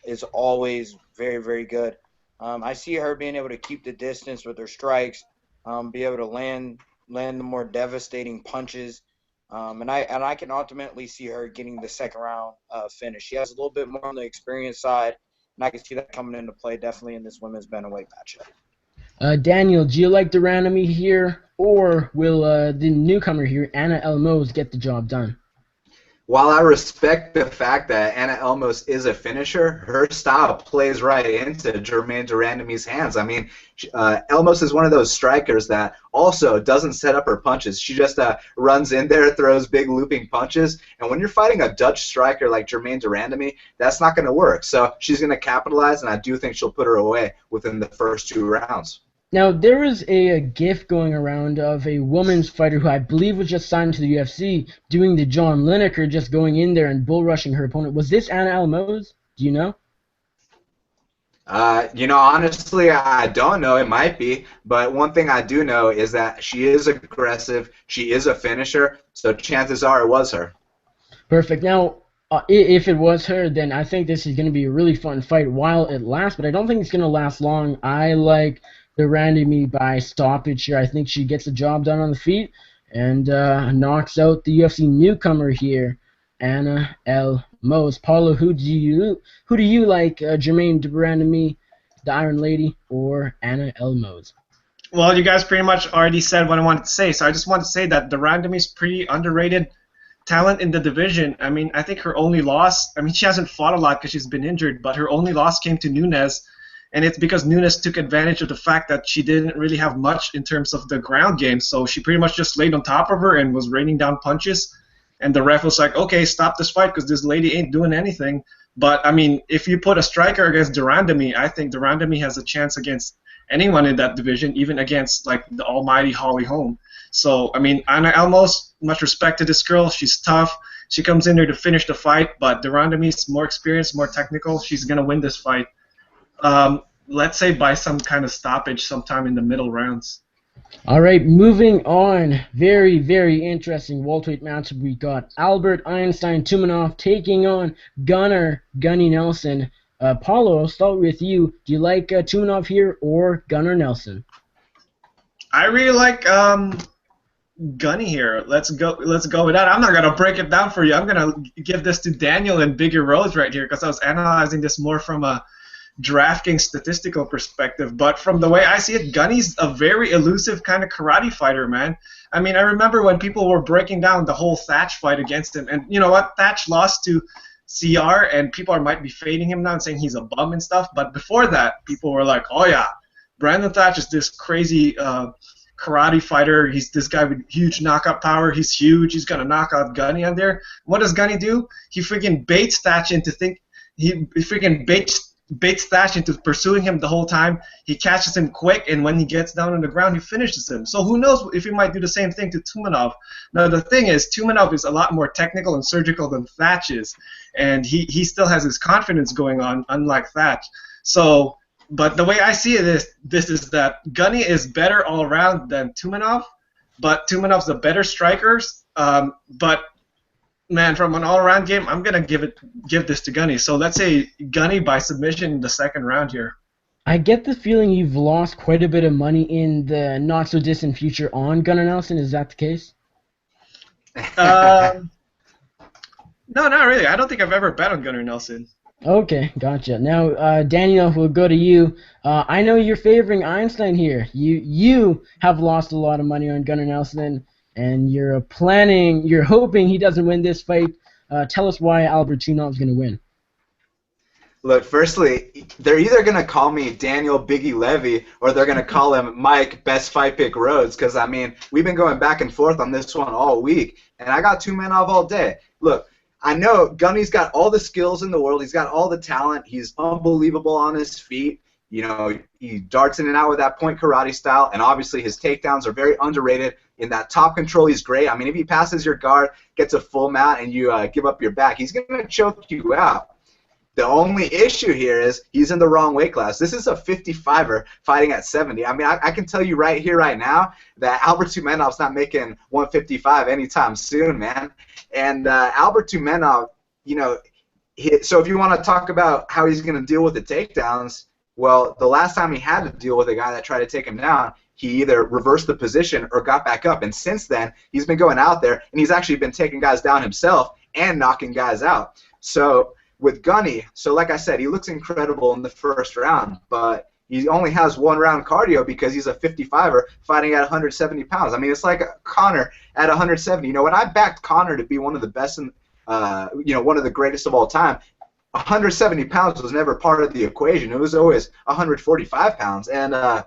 is always very, very good. I see her being able to keep the distance with her strikes, be able to land the more devastating punches, and I can ultimately see her getting the second round finish. She has a little bit more on the experience side, and I can see that coming into play definitely in this women's bantamweight matchup. Daniel, do you like de Randamie here, or will the newcomer here, Anna Elmoz, get the job done? While I respect the fact that Anna Elmoz is a finisher, her style plays right into Germaine de Randamie's hands. I mean, Elmoz is one of those strikers that also doesn't set up her punches. She just runs in there, throws big looping punches, and when you're fighting a Dutch striker like Germaine de Randamie, that's not going to work. So she's going to capitalize, and I do think she'll put her away within the first 2 rounds. Now, there was a GIF going around of a woman's fighter who I believe was just signed to the UFC doing the John Lineker, just going in there and bull rushing her opponent. Was this Anna Elmoz? Do you know? Honestly, I don't know. It might be. But one thing I do know is that she is aggressive. She is a finisher. So chances are it was her. Perfect. Now, if it was her, then I think this is going to be a really fun fight while it lasts. But I don't think it's going to last long. I like de Randamie by stoppage here. I think she gets the job done on the feet and knocks out the UFC newcomer here, Anna Elmoz. Paolo, who do you like, Germaine de Randamie, the Iron Lady, or Anna Elmoz? Well, you guys pretty much already said what I wanted to say, so I just want to say that de Randamie's pretty underrated. talent in the division. I mean, I think her only loss, I mean, she hasn't fought a lot because she's been injured, but her only loss came to Nunes, and it's because Nunes took advantage of the fact that she didn't really have much in terms of the ground game, so she pretty much just laid on top of her and was raining down punches, and the ref was like, okay, stop this fight because this lady ain't doing anything. But, I mean, if you put a striker against Durandamy, I think Durandamy has a chance against anyone in that division, even against, like, the almighty Holly Holm. So, I mean, Ana Elmos, much respect to this girl. She's tough. She comes in there to finish the fight, but Durandamy's more experienced, more technical. She's going to win this fight, let's say by some kind of stoppage sometime in the middle rounds. All right, moving on. Very, very interesting welterweight matchup. We got Albert Einstein Tumenov taking on Gunny Nelson. Paolo, I'll start with you. Do you like Tumenov here or Gunnar Nelson? I really like Gunny here. Let's go with that. I'm not gonna break it down for you. I'm gonna give this to Daniel and Bigger Rose right here because I was analyzing this more from a DraftKings statistical perspective. But from the way I see it, Gunny's a very elusive kind of karate fighter, man. I mean, I remember when people were breaking down the whole Thatch fight against him, and you know what? Thatch lost to CR, and people might be fading him now and saying he's a bum and stuff. But before that, people were like, oh yeah, Brandon Thatch is this crazy karate fighter. He's this guy with huge knockout power. He's huge. He's gonna knock out Gunny on there. What does Gunny do? He freaking baits Thatch into baits Thatch into pursuing him the whole time. He catches him quick, and when he gets down on the ground, he finishes him. So who knows if he might do the same thing to Tumenov. Now the thing is, Tumenov is a lot more technical and surgical than Thatch is, and he still has his confidence going on, unlike Thatch. So. But the way I see it is, this is that Gunny is better all around than Tumenov, but Tumenov's a better striker. But man, from an all-around game, I'm gonna give this to Gunny. So let's say Gunny by submission in the second round here. I get the feeling you've lost quite a bit of money in the not-so-distant future on Gunnar Nelson. Is that the case? No, not really. I don't think I've ever bet on Gunnar Nelson. Okay, gotcha. Now, Daniel, we'll go to you. I know you're favoring Einstein here. You have lost a lot of money on Gunnar Nelson, and you're hoping he doesn't win this fight. Tell us why Albert Tumenov's going to win. Look, firstly, they're either going to call me Daniel Biggie Levy or they're going to call him Mike Best Fight Pick Rhodes because, I mean, we've been going back and forth on this one all week, and I got Tumenov all day. Look, I know Gunny's got all the skills in the world. He's got all the talent. He's unbelievable on his feet. You know, he darts in and out with that point karate style, and obviously his takedowns are very underrated. In that top control, he's great. I mean, if he passes your guard, gets a full mount, and you give up your back, he's going to choke you out. The only issue here is he's in the wrong weight class. This is a 55er fighting at 70. I mean, I can tell you right here, right now, that Albert Tumenov's not making 155 anytime soon, man. And Albert Tumenov, you know, so if you want to talk about how he's going to deal with the takedowns, well, the last time he had to deal with a guy that tried to take him down, he either reversed the position or got back up. And since then, he's been going out there, and he's actually been taking guys down himself and knocking guys out. So with Gunny, so like I said, he looks incredible in the first round, but he only has one round cardio because he's a 55er fighting at 170 pounds. I mean, it's like Conor at 170. You know, when I backed Conor to be one of the best, you know, one of the greatest of all time, 170 pounds was never part of the equation. It was always 145 pounds. And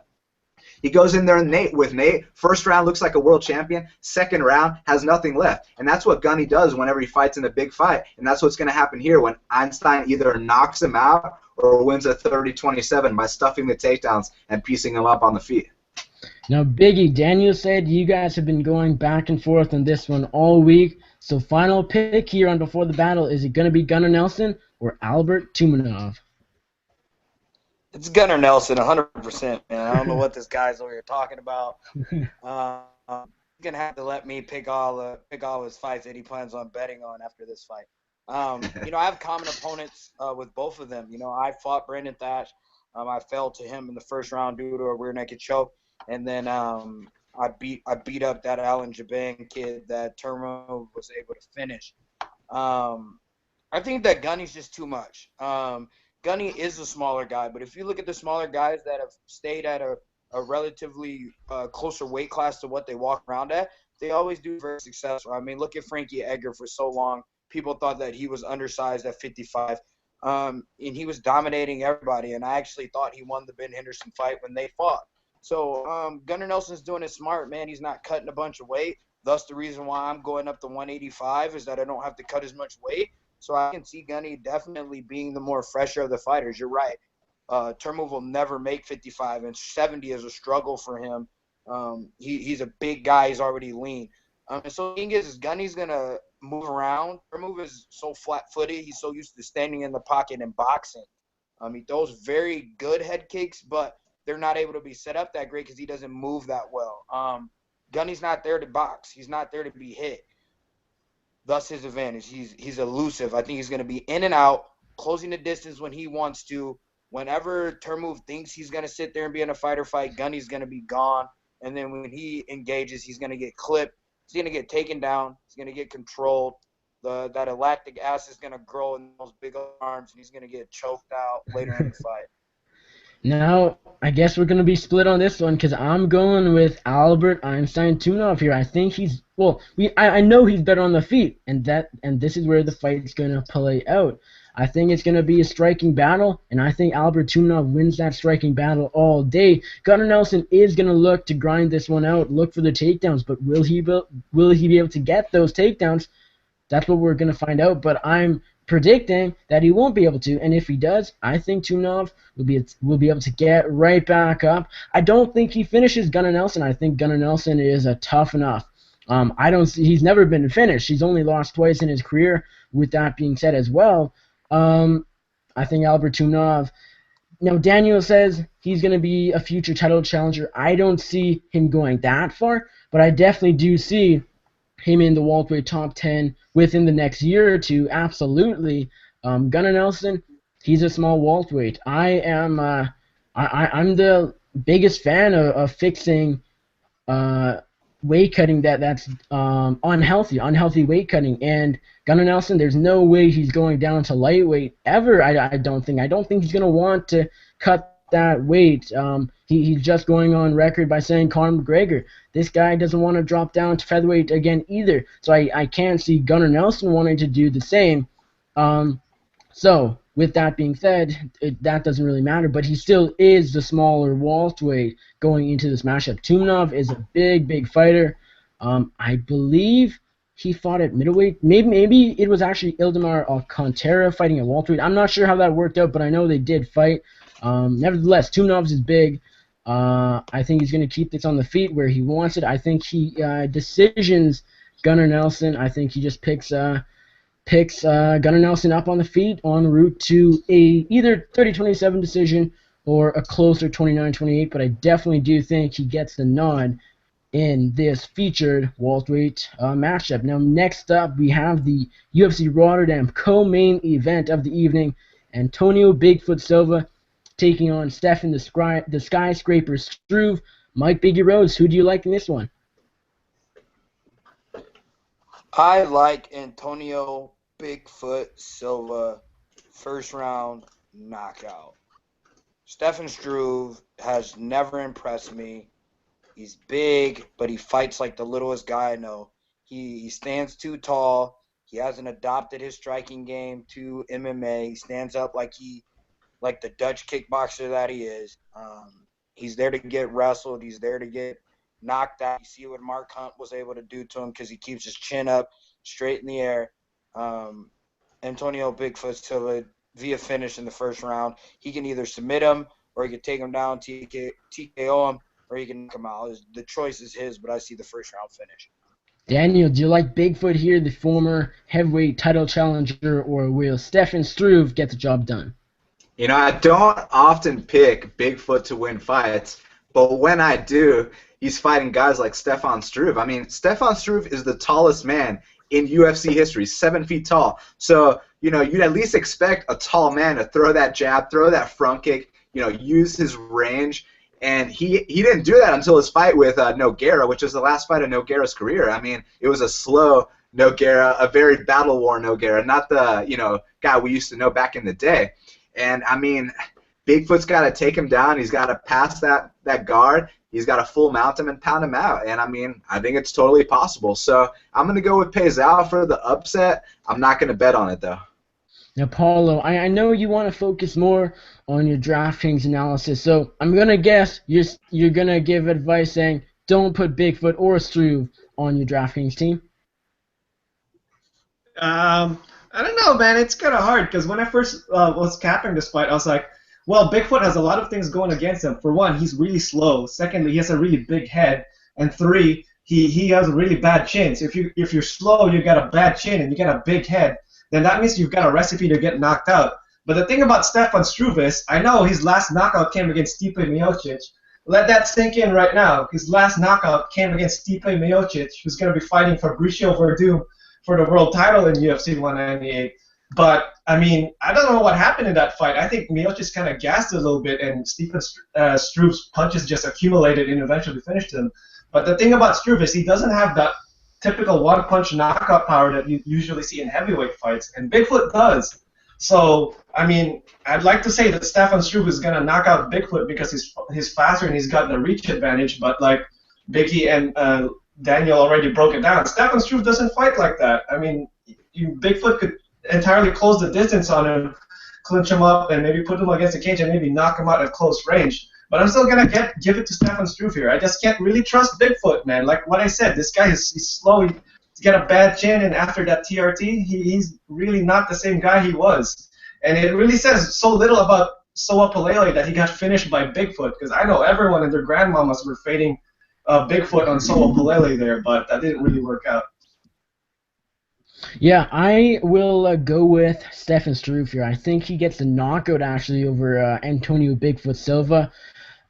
he goes in there with Nate. First round looks like a world champion. Second round has nothing left. And that's what Gunny does whenever he fights in a big fight. And that's what's going to happen here when Einstein either knocks him out or wins a 30-27 by stuffing the takedowns and piecing him up on the feet. Now, Biggie, Daniel said you guys have been going back and forth on this one all week. So final pick here on Before the Battle, is it going to be Gunnar Nelson or Albert Tumenov? It's Gunnar Nelson, 100%, man. I don't know what this guy's over here talking about. He's gonna have to let me pick all his fights that he plans on betting on after this fight. You know, I have common opponents with both of them. You know, I fought Brandon Thatch. I fell to him in the first round due to a rear naked choke, and then I beat up that Alan Jabang kid that Turmo was able to finish. I think that Gunny's just too much. Gunny is a smaller guy, but if you look at the smaller guys that have stayed at a relatively closer weight class to what they walk around at, they always do very successful. I mean, look at Frankie Edgar for so long. People thought that he was undersized at 55, and he was dominating everybody. And I actually thought he won the Ben Henderson fight when they fought. So Gunnar Nelson's doing it smart, man. He's not cutting a bunch of weight. Thus, the reason why I'm going up to 185 is that I don't have to cut as much weight. So I can see Gunny definitely being the more fresher of the fighters. You're right. Turmove will never make 55, and 70 is a struggle for him. He's a big guy. He's already lean. And so the thing is Gunny's going to move around. Turmove is so flat-footed. He's so used to standing in the pocket and boxing. He throws very good head kicks, but they're not able to be set up that great because he doesn't move that well. Gunny's not there to box. He's not there to be hit. Thus his advantage. He's elusive. I think he's going to be in and out, closing the distance when he wants to. Whenever Turmove thinks he's going to sit there and be in a fight or fight, Gunny's going to be gone. And then when he engages, he's going to get clipped. He's going to get taken down. He's going to get controlled. That lactic acid is going to grow in those big arms, and he's going to get choked out later in the fight. Now, I guess we're going to be split on this one because I'm going with Albert Einstein Tunov here. I think he's I know he's better on the feet, and this is where the fight is going to play out. I think it's going to be a striking battle, and I think Albert Tunov wins that striking battle all day. Gunnar Nelson is going to look to grind this one out, look for the takedowns, but will he be able to get those takedowns? That's what we're going to find out, but I'm predicting that he won't be able to, and if he does, I think Tunov will be able to get right back up. I don't think he finishes Gunnar Nelson. I think Gunnar Nelson is tough enough. He's never been finished. He's only lost twice in his career. With that being said as well, I think Albert Tunov. Now Daniel says he's going to be a future title challenger. I don't see him going that far, but I definitely do see him in the welterweight top 10 within the next year or two. Absolutely. Gunnar Nelson, he's a small welterweight. I'm the biggest fan of fixing weight cutting that's unhealthy weight cutting. And Gunnar Nelson, there's no way he's going down to lightweight ever. I don't think he's going to want to cut that weight. He's just going on record by saying Conor McGregor. This guy doesn't want to drop down to featherweight again either. So I can't see Gunnar Nelson wanting to do the same. So with that being said, that doesn't really matter. But he still is the smaller welterweight going into this matchup. Tunov is a big fighter. I believe he fought at middleweight. Maybe it was actually Ildemar Alcantara fighting at welterweight. I'm not sure how that worked out, but I know they did fight. Nevertheless, Tunov's is big. I think he's going to keep this on the feet where he wants it. I think he decisions Gunnar Nelson. I think he just picks Gunnar Nelson up on the feet en route to a either 30-27 decision or a closer 29-28. But I definitely do think he gets the nod in this featured welterweight matchup. Now, next up, we have the UFC Rotterdam co-main event of the evening. Antonio Bigfoot Silva taking on Stefan the Skyscraper Struve. Mike Biggie Rhodes, who do you like in this one? I like Antonio Bigfoot Silva, first round knockout. Stefan Struve has never impressed me. He's big, but he fights like the littlest guy I know. He stands too tall. He hasn't adopted his striking game to MMA. He stands up like the Dutch kickboxer that he is. He's there to get wrestled. He's there to get knocked out. You see what Mark Hunt was able to do to him because he keeps his chin up straight in the air. Antonio Bigfoot Silva via finish in the first round. He can either submit him or he can take him down, TKO him, or he can knock him out. The choice is his, but I see the first round finish. Daniel, do you like Bigfoot here, the former heavyweight title challenger, or will Stefan Struve get the job done? You know, I don't often pick Bigfoot to win fights, but when I do, he's fighting guys like Stefan Struve. I mean, Stefan Struve is the tallest man in UFC history, 7 feet tall. So, you know, you'd at least expect a tall man to throw that jab, throw that front kick, you know, use his range. And he didn't do that until his fight with Nogueira, which was the last fight of Nogueira's career. I mean, it was a slow Nogueira, a very battle-worn Nogueira, not the, you know, guy we used to know back in the day. And, I mean, Bigfoot's got to take him down. He's got to pass that guard, he's got to full mount him and pound him out. And I mean, I think it's totally possible. So I'm going to go with Paisao for the upset. I'm not going to bet on it, though. Now, Paulo, I know you want to focus more on your DraftKings analysis, so I'm going to guess you're going to give advice saying don't put Bigfoot or Struve on your DraftKings team. I don't know, man. It's kind of hard because when I first was capping this fight, I was like, well, Bigfoot has a lot of things going against him. For one, he's really slow. Secondly, he has a really big head. And three, he has a really bad chin. So if you're slow, you got a bad chin and you got a big head, then that means you've got a recipe to get knocked out. But the thing about Stefan Struve is, I know his last knockout came against Stipe Miocic. Let that sink in right now. His last knockout came against Stipe Miocic, who's going to be fighting Fabricio Verdum for the world title in UFC 198. But, I mean, I don't know what happened in that fight. I think Miocic kind of gassed a little bit, and Stephen Struve's punches just accumulated and eventually finished him. But the thing about Struve is he doesn't have that typical one-punch knockout power that you usually see in heavyweight fights, and Bigfoot does. So, I mean, I'd like to say that Stefan Struve is going to knock out Bigfoot because he's faster and he's got the reach advantage, but like Biggie and Daniel already broke it down. Stefan Struve doesn't fight like that. I mean, Bigfoot could entirely close the distance on him, clinch him up, and maybe put him against the cage and maybe knock him out at close range. But I'm still going to give it to Stefan Struve here. I just can't really trust Bigfoot, man. Like what I said, this guy he's slow. He's got a bad chin, and after that TRT, he's really not the same guy he was. And it really says so little about Soa Palele that he got finished by Bigfoot, because I know everyone and their grandmamas were fading Bigfoot on Soa Palele there, but that didn't really work out. Yeah, I will go with Stefan Struve here. I think he gets the knockout actually over Antonio Bigfoot Silva.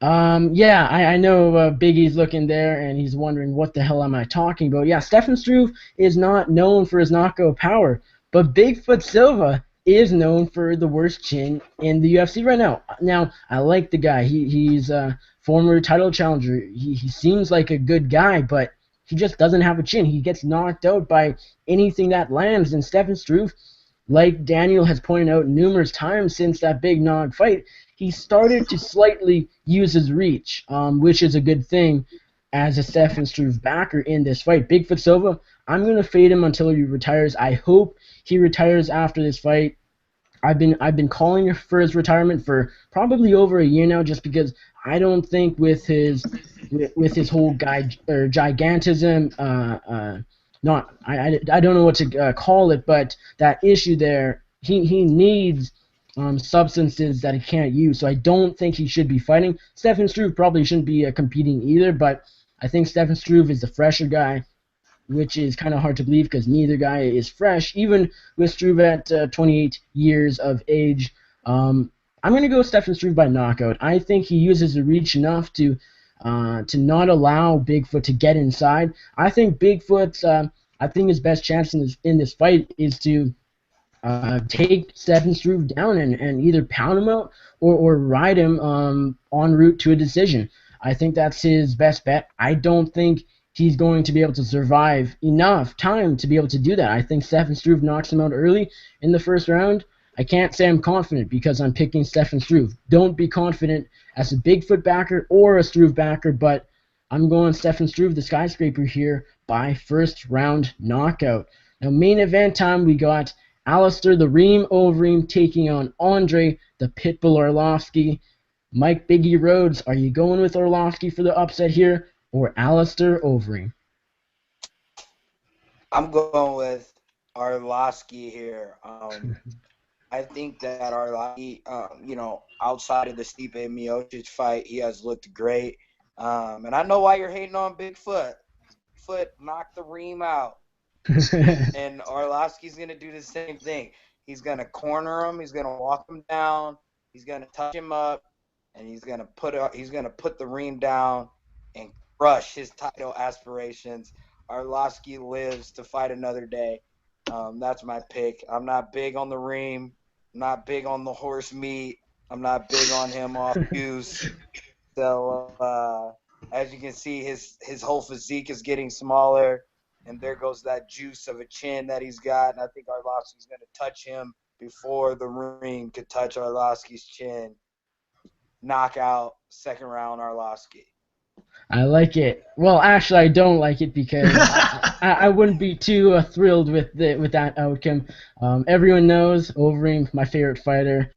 Yeah, I know Biggie's looking there and he's wondering what the hell am I talking about. Yeah, Stefan Struve is not known for his knockout power, but Bigfoot Silva is known for the worst chin in the UFC right now. Now, I like the guy. He's a former title challenger. He seems like a good guy, but he just doesn't have a chin. He gets knocked out by anything that lands. And Stefan Struve, like Daniel has pointed out numerous times since that big Nog fight, he started to slightly use his reach, which is a good thing as a Stefan Struve backer in this fight. Bigfoot Silva, I'm going to fade him until he retires. I hope he retires after this fight. I've been calling for his retirement for probably over a year now, just because I don't think with his whole gigantism, I don't know what to call it, but that issue there, he needs substances that he can't use, so I don't think he should be fighting. Stefan Struve probably shouldn't be competing either, but I think Stefan Struve is the fresher guy, which is kind of hard to believe because neither guy is fresh, even with Struve at 28 years of age. I'm going to go Stefan Struve by knockout. I think he uses the reach enough to not allow Bigfoot to get inside. I think Bigfoot's I think his best chance in this fight is to take Stefan Struve down and either pound him out or ride him en route to a decision. I think that's his best bet. I don't think he's going to be able to survive enough time to be able to do that. I think Stefan Struve knocks him out early in the first round. I can't say I'm confident because I'm picking Stefan Struve. Don't be confident as a Bigfoot backer or a Struve backer, but I'm going Stefan Struve, the skyscraper here, by first round knockout. Now, main event time, we got Alistair the Reem Overeem taking on Andre the Pitbull Arlovski. Mike Biggie Rhodes, are you going with Arlovski for the upset here, or Alistair Overeem? I'm going with Arlovski here. I think that Arlovski, outside of the Stipe Miocic fight, he has looked great. And I know why you're hating on Bigfoot. Bigfoot knocked the Reem out. And Arlovski's going to do the same thing. He's going to corner him. He's going to walk him down. He's going to touch him up. And he's going to put the Reem down and crush his title aspirations. Arlovski lives to fight another day. That's my pick. I'm not big on the Reem. I'm not big on the horse meat. I'm not big on him off goose. So as you can see, his whole physique is getting smaller, and there goes that juice of a chin that he's got. And I think Arlovski's going to touch him before the Reem could touch Arlovski's chin. Knockout, second round, Arlovski. I like it. Well, actually, I don't like it because I wouldn't be too thrilled with that outcome. Everyone knows Overeem, my favorite fighter.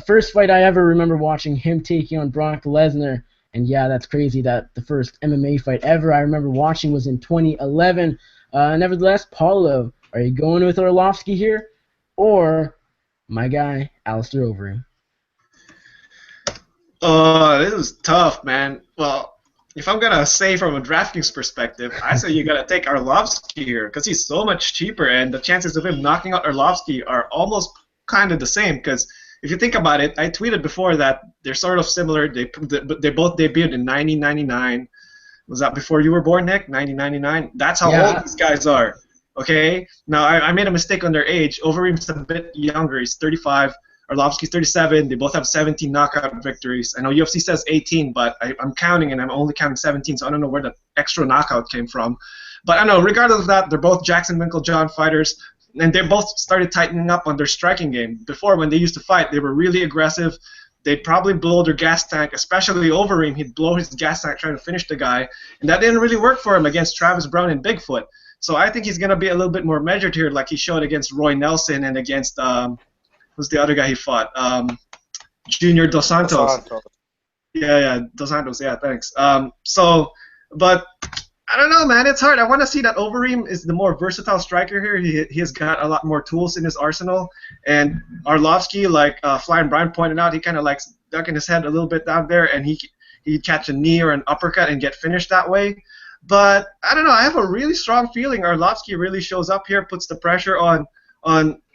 First fight I ever remember watching him taking on Brock Lesnar, and yeah, that's crazy that the first MMA fight ever I remember watching was in 2011. Nevertheless, Paolo, are you going with Arlovski here, or my guy, Alistair Overeem? Oh, this is tough, man. Well, if I'm gonna say from a DraftKings perspective, I say you gotta take Arlovski here because he's so much cheaper, and the chances of him knocking out Arlovski are almost kind of the same. Because if you think about it, I tweeted before that they're sort of similar. They both debuted in 1999. Was that before you were born, Nick? 1999. That's how Yeah. old these guys are. Okay. Now I made a mistake on their age. Overeem's a bit younger. He's 35. Arlovski's 37. They both have 17 knockout victories. I know UFC says 18, but I'm counting, and I'm only counting 17, so I don't know where the extra knockout came from. But I know, regardless of that, they're both Jackson Winklejohn fighters, and they both started tightening up on their striking game. Before, when they used to fight, they were really aggressive. They'd probably blow their gas tank, especially Overeem. He'd blow his gas tank trying to finish the guy, and that didn't really work for him against Travis Brown and Bigfoot. So I think he's going to be a little bit more measured here, like he showed against Roy Nelson and against who's the other guy he fought? Junior Dos Santos. Yeah, Dos Santos. Yeah, thanks. But I don't know, man. It's hard. I want to see that Overeem is the more versatile striker here. He has got a lot more tools in his arsenal. And Arlovski, like Flying Brian pointed out, he kind of likes ducking his head a little bit down there, and he'd catch a knee or an uppercut and get finished that way. But I don't know. I have a really strong feeling Arlovski really shows up here, puts the pressure on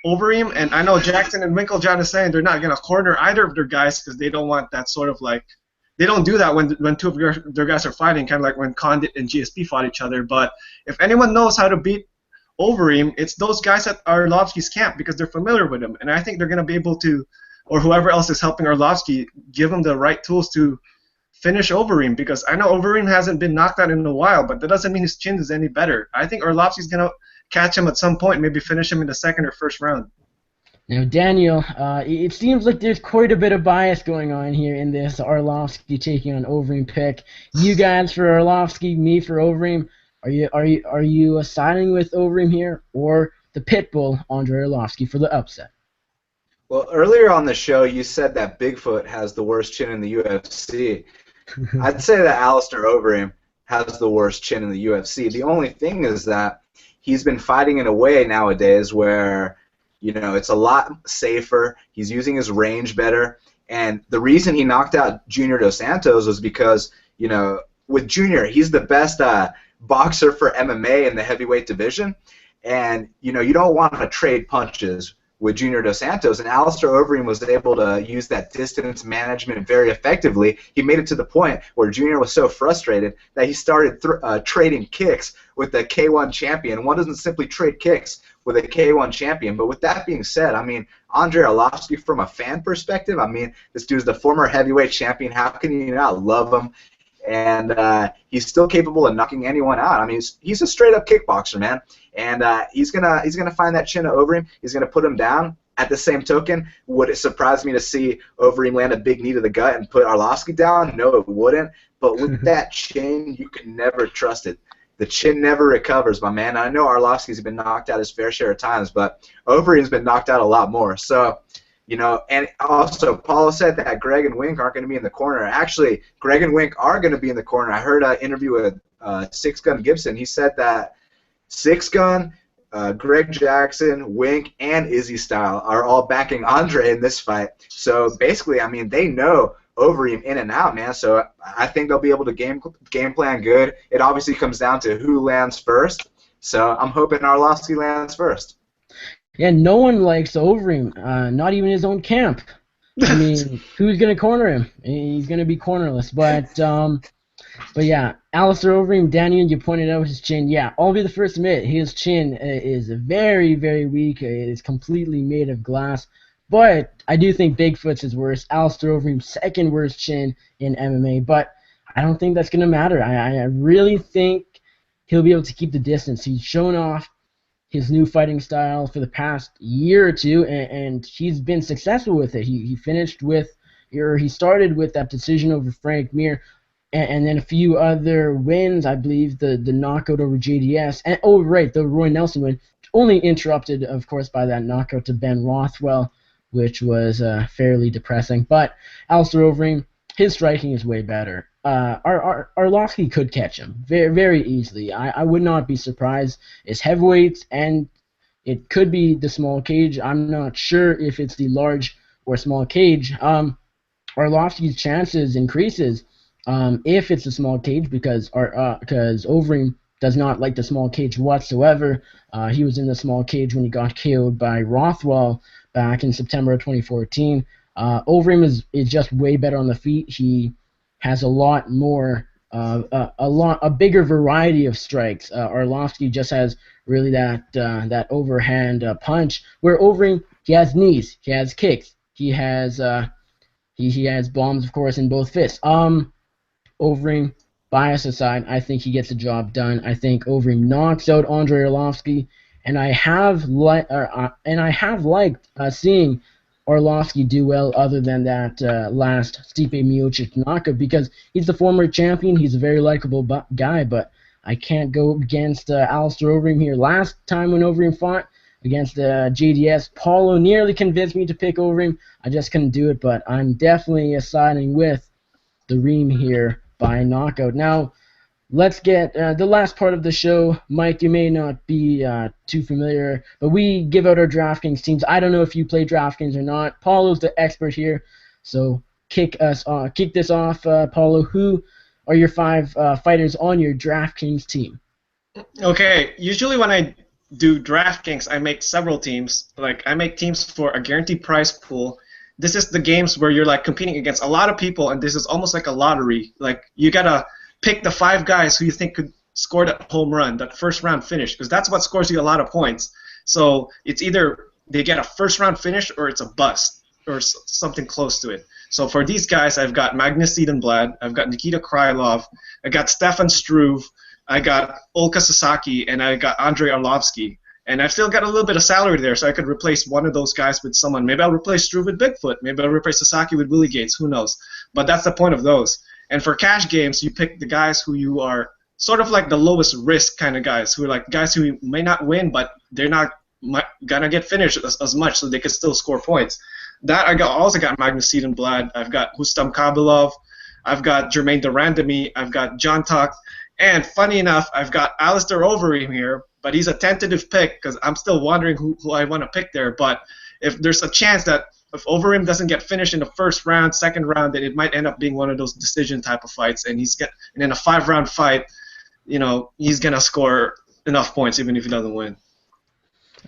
Overeem, and I know Jackson and Winklejohn is saying they're not going to corner either of their guys because they don't want that sort of like – they don't do that when two of their guys are fighting, kind of like when Condit and GSP fought each other. But if anyone knows how to beat Overeem, it's those guys at Arlovski's camp because they're familiar with him. And I think they're going to be able to, or whoever else is helping Arlovski, give him the right tools to finish Overeem because I know Overeem hasn't been knocked out in a while, but that doesn't mean his chin is any better. I think Arlovski's going to catch him at some point, maybe finish him in the second or first round. Now, Daniel, it seems like there's quite a bit of bias going on here in this Arlovski taking on Overeem pick. You guys for Arlovski, me for Overeem. Are you siding with Overeem here, or the Pitbull Andre Arlovski for the upset? Well, earlier on the show, you said that Bigfoot has the worst chin in the UFC. I'd say that Alistair Overeem has the worst chin in the UFC. The only thing is that he's been fighting in a way nowadays where, you know, it's a lot safer. He's using his range better. And the reason he knocked out Junior Dos Santos was because, you know, with Junior, he's the best boxer for MMA in the heavyweight division. And, you know, you don't want to trade punches with Junior Dos Santos. And Alistair Overeem was able to use that distance management very effectively. He made it to the point where Junior was so frustrated that he started trading kicks with the K1 champion. One doesn't simply trade kicks with a K1 champion. But with that being said, I mean, Andre Arlovski, from a fan perspective, I mean, this dude's the former heavyweight champion. How can you not love him? And he's still capable of knocking anyone out. I mean, he's a straight-up kickboxer, man. And he's gonna find that chin of Overeem. He's gonna put him down. At the same token, would it surprise me to see Overeem land a big knee to the gut and put Arlovski down? No, it wouldn't. But with that chin, you can never trust it. The chin never recovers, my man. I know Arlovski's been knocked out his fair share of times, but Overeem's been knocked out a lot more. So, you know, and also Paolo said that Greg and Wink aren't going to be in the corner. Actually, Greg and Wink are going to be in the corner. I heard an interview with Six Gun Gibson. He said that Six Gun, Greg Jackson, Wink, and Izzy Style are all backing Andre in this fight. So basically, I mean, they know Overeem in and out, man. So I think they'll be able to game plan good. It obviously comes down to who lands first. So I'm hoping Arlovski lands first. Yeah, no one likes Overeem, not even his own camp. I mean, who's going to corner him? He's going to be cornerless. But yeah, Alistair Overeem, Daniel, you pointed out his chin. Yeah, I'll be the first to admit, his chin is very, very weak. It is completely made of glass. But I do think Bigfoot's is worse. Alistair Overeem's second worst chin in MMA. But I don't think that's going to matter. I really think he'll be able to keep the distance. He's shown off his new fighting style for the past year or two, and he's been successful with it. He finished with, or he started with that decision over Frank Mir. and then a few other wins. I believe the knockout over JDS, and oh right, the Roy Nelson win, only interrupted, of course, by that knockout to Ben Rothwell, which was fairly depressing. But Alistair Overeem, his striking is way better. Arlovski could catch him very, very easily. I would not be surprised. It's heavyweights, and it could be the small cage. I'm not sure if it's the large or small cage. Arlovski's chances increases if it's a small cage because Overeem does not like the small cage whatsoever. He was in the small cage when he got KO'd by Rothwell back in September of 2014. Overeem is just way better on the feet. He has a lot more, a bigger variety of strikes. Arlovski just has really that overhand punch, where Overeem, he has knees, he has kicks, he has bombs, of course, in both fists. Overeem, bias aside, I think he gets the job done. I think Overeem knocks out Andrei Arlovski, and I have liked seeing Arlovski do well, other than that last Stipe Miocic knockout, because he's the former champion. He's a very likable guy, but I can't go against Alistair Overeem here. Last time when Overeem fought against JDS, Paolo nearly convinced me to pick Overeem. I just couldn't do it, but I'm definitely siding with the Reem here by knockout. Now, let's get the last part of the show. Mike, you may not be too familiar, but we give out our DraftKings teams. I don't know if you play DraftKings or not. Paulo's the expert here, so kick this off, Paolo. Who are your 5 fighters on your DraftKings team? Okay, usually when I do DraftKings, I make several teams. Like, I make teams for a guaranteed prize pool. This is the games where you're like competing against a lot of people, and this is almost like a lottery. Like, you gotta pick the 5 guys who you think could score that home run, that first round finish, because that's what scores you a lot of points. So it's either they get a first round finish or it's a bust or something close to it. So for these guys, I've got Magnus Siedenblad, I've got Nikita Krylov, I got Stefan Struve, I got Olka Sasaki, and I got Andrei Arlovski. And I've still got a little bit of salary there, so I could replace one of those guys with someone. Maybe I'll replace Struve with Bigfoot. Maybe I'll replace Sasaki with Willie Gates. Who knows? But that's the point of those. And for cash games, you pick the guys who you are sort of like the lowest risk kind of guys, who are like guys who may not win, but they're not gonna get finished as much, so they can still score points. That I also got Magnus Siedenblad. I've got Rustam Kabilov. I've got Jermaine Durandamy. I've got John Tuck. And funny enough, I've got Alistair Overeem here, but he's a tentative pick because I'm still wondering who I want to pick there. But if there's a chance that if Overeem doesn't get finished in the first round, second round, then it might end up being one of those decision type of fights. And in a 5-round fight, he's gonna score enough points even if he doesn't win.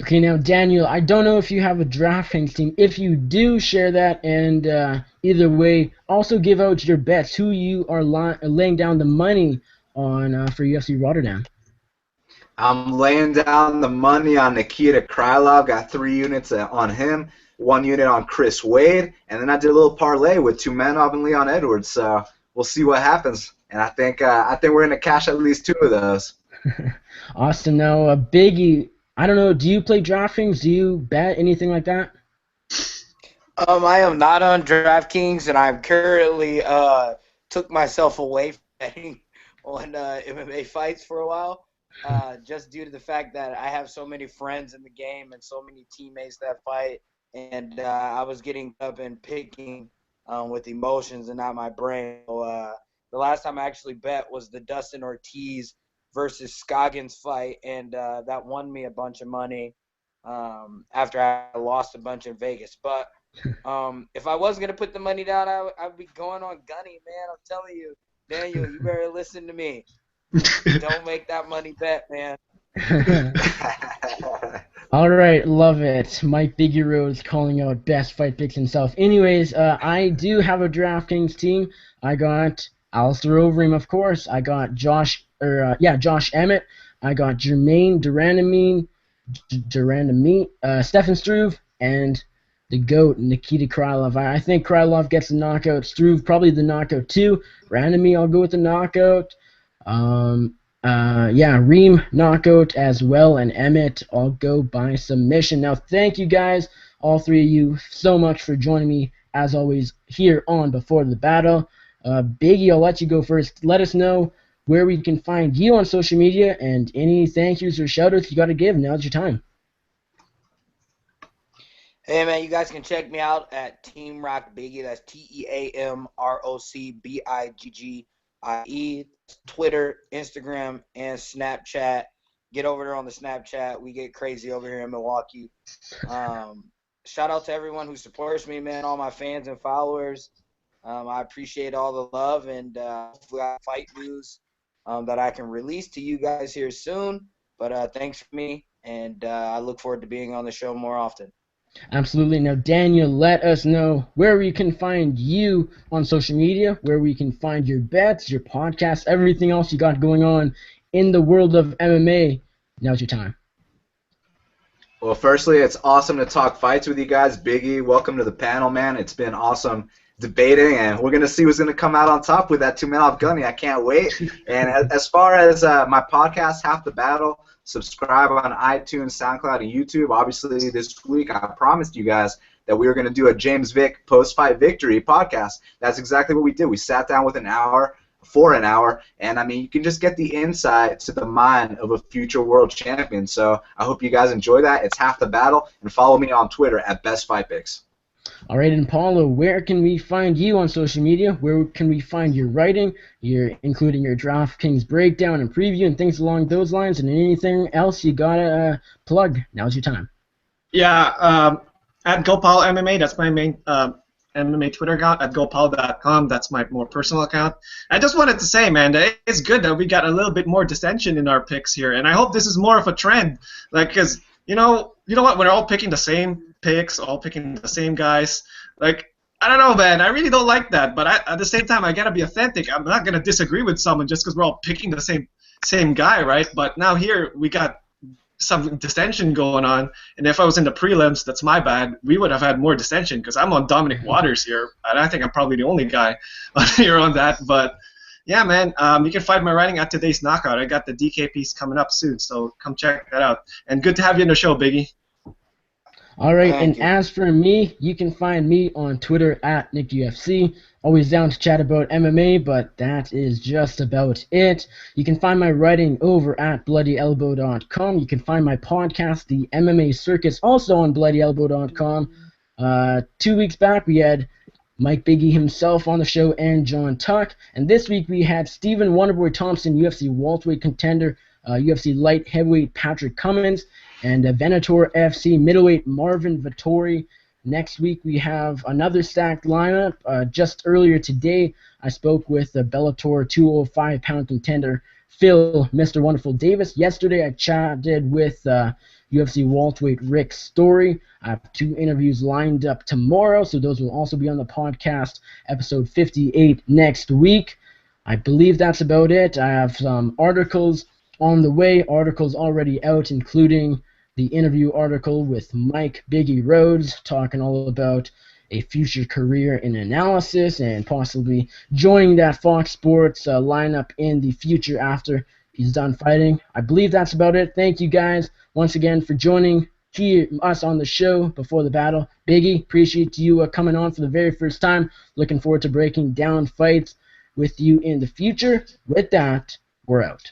Okay, now Daniel, I don't know if you have a DraftKings team. If you do, share that, and either way, also give out your bets, who you are laying down the money on for UFC Rotterdam. I'm laying down the money on Nikita Krylov. Got 3 units on him, 1 unit on Chris Wade, and then I did a little parlay with Tumenov and Leon Edwards. So we'll see what happens. And I think we're gonna cash at least 2 of those. Awesome. Now a biggie. I don't know. Do you play DraftKings? Do you bet anything like that? I am not on DraftKings, and I'm currently took myself away from betting on MMA fights for a while. Just due to the fact that I have so many friends in the game and so many teammates that fight, and I was getting up and picking with emotions and not my brain. So, the last time I actually bet was the Dustin Ortiz versus Scoggins fight, and that won me a bunch of money after I lost a bunch in Vegas. But if I was going to put the money down, I'd be going on Gunny, man. I'm telling you, Daniel, you better listen to me. Don't make that money bet, man. All right, love it. Mike Biggie Rhodes calling out best fight picks himself. Anyways, I do have a DraftKings team. I got Alistair Overeem, of course. I got Josh Emmett. I got Jermaine Durandamy, Stefan Struve, and the GOAT, Nikita Krylov. I think Krylov gets the knockout. Struve probably the knockout too. Durandamy, I'll go with the knockout. Reem knockout as well, and Emmett, I'll go by submission. Now, thank you guys, all 3 of you, so much for joining me, as always, here on Before the Battle. Biggie, I'll let you go first. Let us know where we can find you on social media and any thank yous or shout outs you got to give. Now's your time. Hey, man, you guys can check me out at Team Rock Biggie. That's TeamRockBiggie. Twitter, Instagram, and Snapchat. Get over there on the Snapchat. We get crazy over here in Milwaukee. Shout out to everyone who supports me, man, all my fans and followers. I appreciate all the love, and hopefully I have fight news that I can release to you guys here soon. But thanks for me, and I look forward to being on the show more often. Absolutely. Now, Daniel, let us know where we can find you on social media, where we can find your bets, your podcasts, everything else you got going on in the world of MMA. Now's your time. Well, firstly, it's awesome to talk fights with you guys. Biggie, welcome to the panel, man. It's been awesome debating, and we're going to see who's going to come out on top with that two-man gunny. I can't wait. And as far as my podcast, Half the Battle, subscribe on iTunes, SoundCloud, and YouTube. Obviously, this week I promised you guys that we were going to do a James Vick post-fight victory podcast. That's exactly what we did. We sat down for an hour, and I mean, you can just get the insight to the mind of a future world champion. So I hope you guys enjoy that. It's Half the Battle, and follow me on Twitter at BestFightPicks. All right, and Paolo, where can we find you on social media? Where can we find your writing, including your DraftKings breakdown and preview and things along those lines, and anything else you gotta plug? Now's your time. Yeah, at GoPaolo MMA, that's my main MMA Twitter account. At GoPaolo.com, that's my more personal account. I just wanted to say, man, that it's good that we got a little bit more dissension in our picks here, and I hope this is more of a trend. Like, because you know what? We're all picking the same picks, all picking the same guys. Like, I don't know, man. I really don't like that. But at the same time, I gotta be authentic. I'm not gonna disagree with someone just because we're all picking the same guy, right? But now here we got some dissension going on, and if I was in the prelims, that's my bad. We would have had more dissension because I'm on Dominic Waters here, and I think I'm probably the only guy here on that. But yeah, man, you can find my writing at Today's Knockout. I got the DK piece coming up soon, so come check that out. And good to have you on the show, Biggie. All right, and as for me, you can find me on Twitter at NickUFC. Always down to chat about MMA, but that is just about it. You can find my writing over at BloodyElbow.com. You can find my podcast, The MMA Circus, also on BloodyElbow.com. 2 weeks back, we had Mike Biggie himself on the show and John Tuck. And this week we had Stephen Wonderboy Thompson, UFC welterweight contender, UFC light heavyweight Patrick Cummins, and Venator FC middleweight Marvin Vettori. Next week we have another stacked lineup. Just earlier today I spoke with the Bellator 205-pound contender Phil Mr. Wonderful Davis. Yesterday I chatted with UFC welterweight Rick Story. I have 2 interviews lined up tomorrow, so those will also be on the podcast, episode 58 next week. I believe that's about it. I have some articles on the way, articles already out, including the interview article with Mike Biggie Rhodes, talking all about a future career in analysis and possibly joining that Fox Sports lineup in the future after he's done fighting. I believe that's about it. Thank you guys once again for joining us on the show before the battle. Biggie, appreciate you coming on for the very first time. Looking forward to breaking down fights with you in the future. With that, we're out.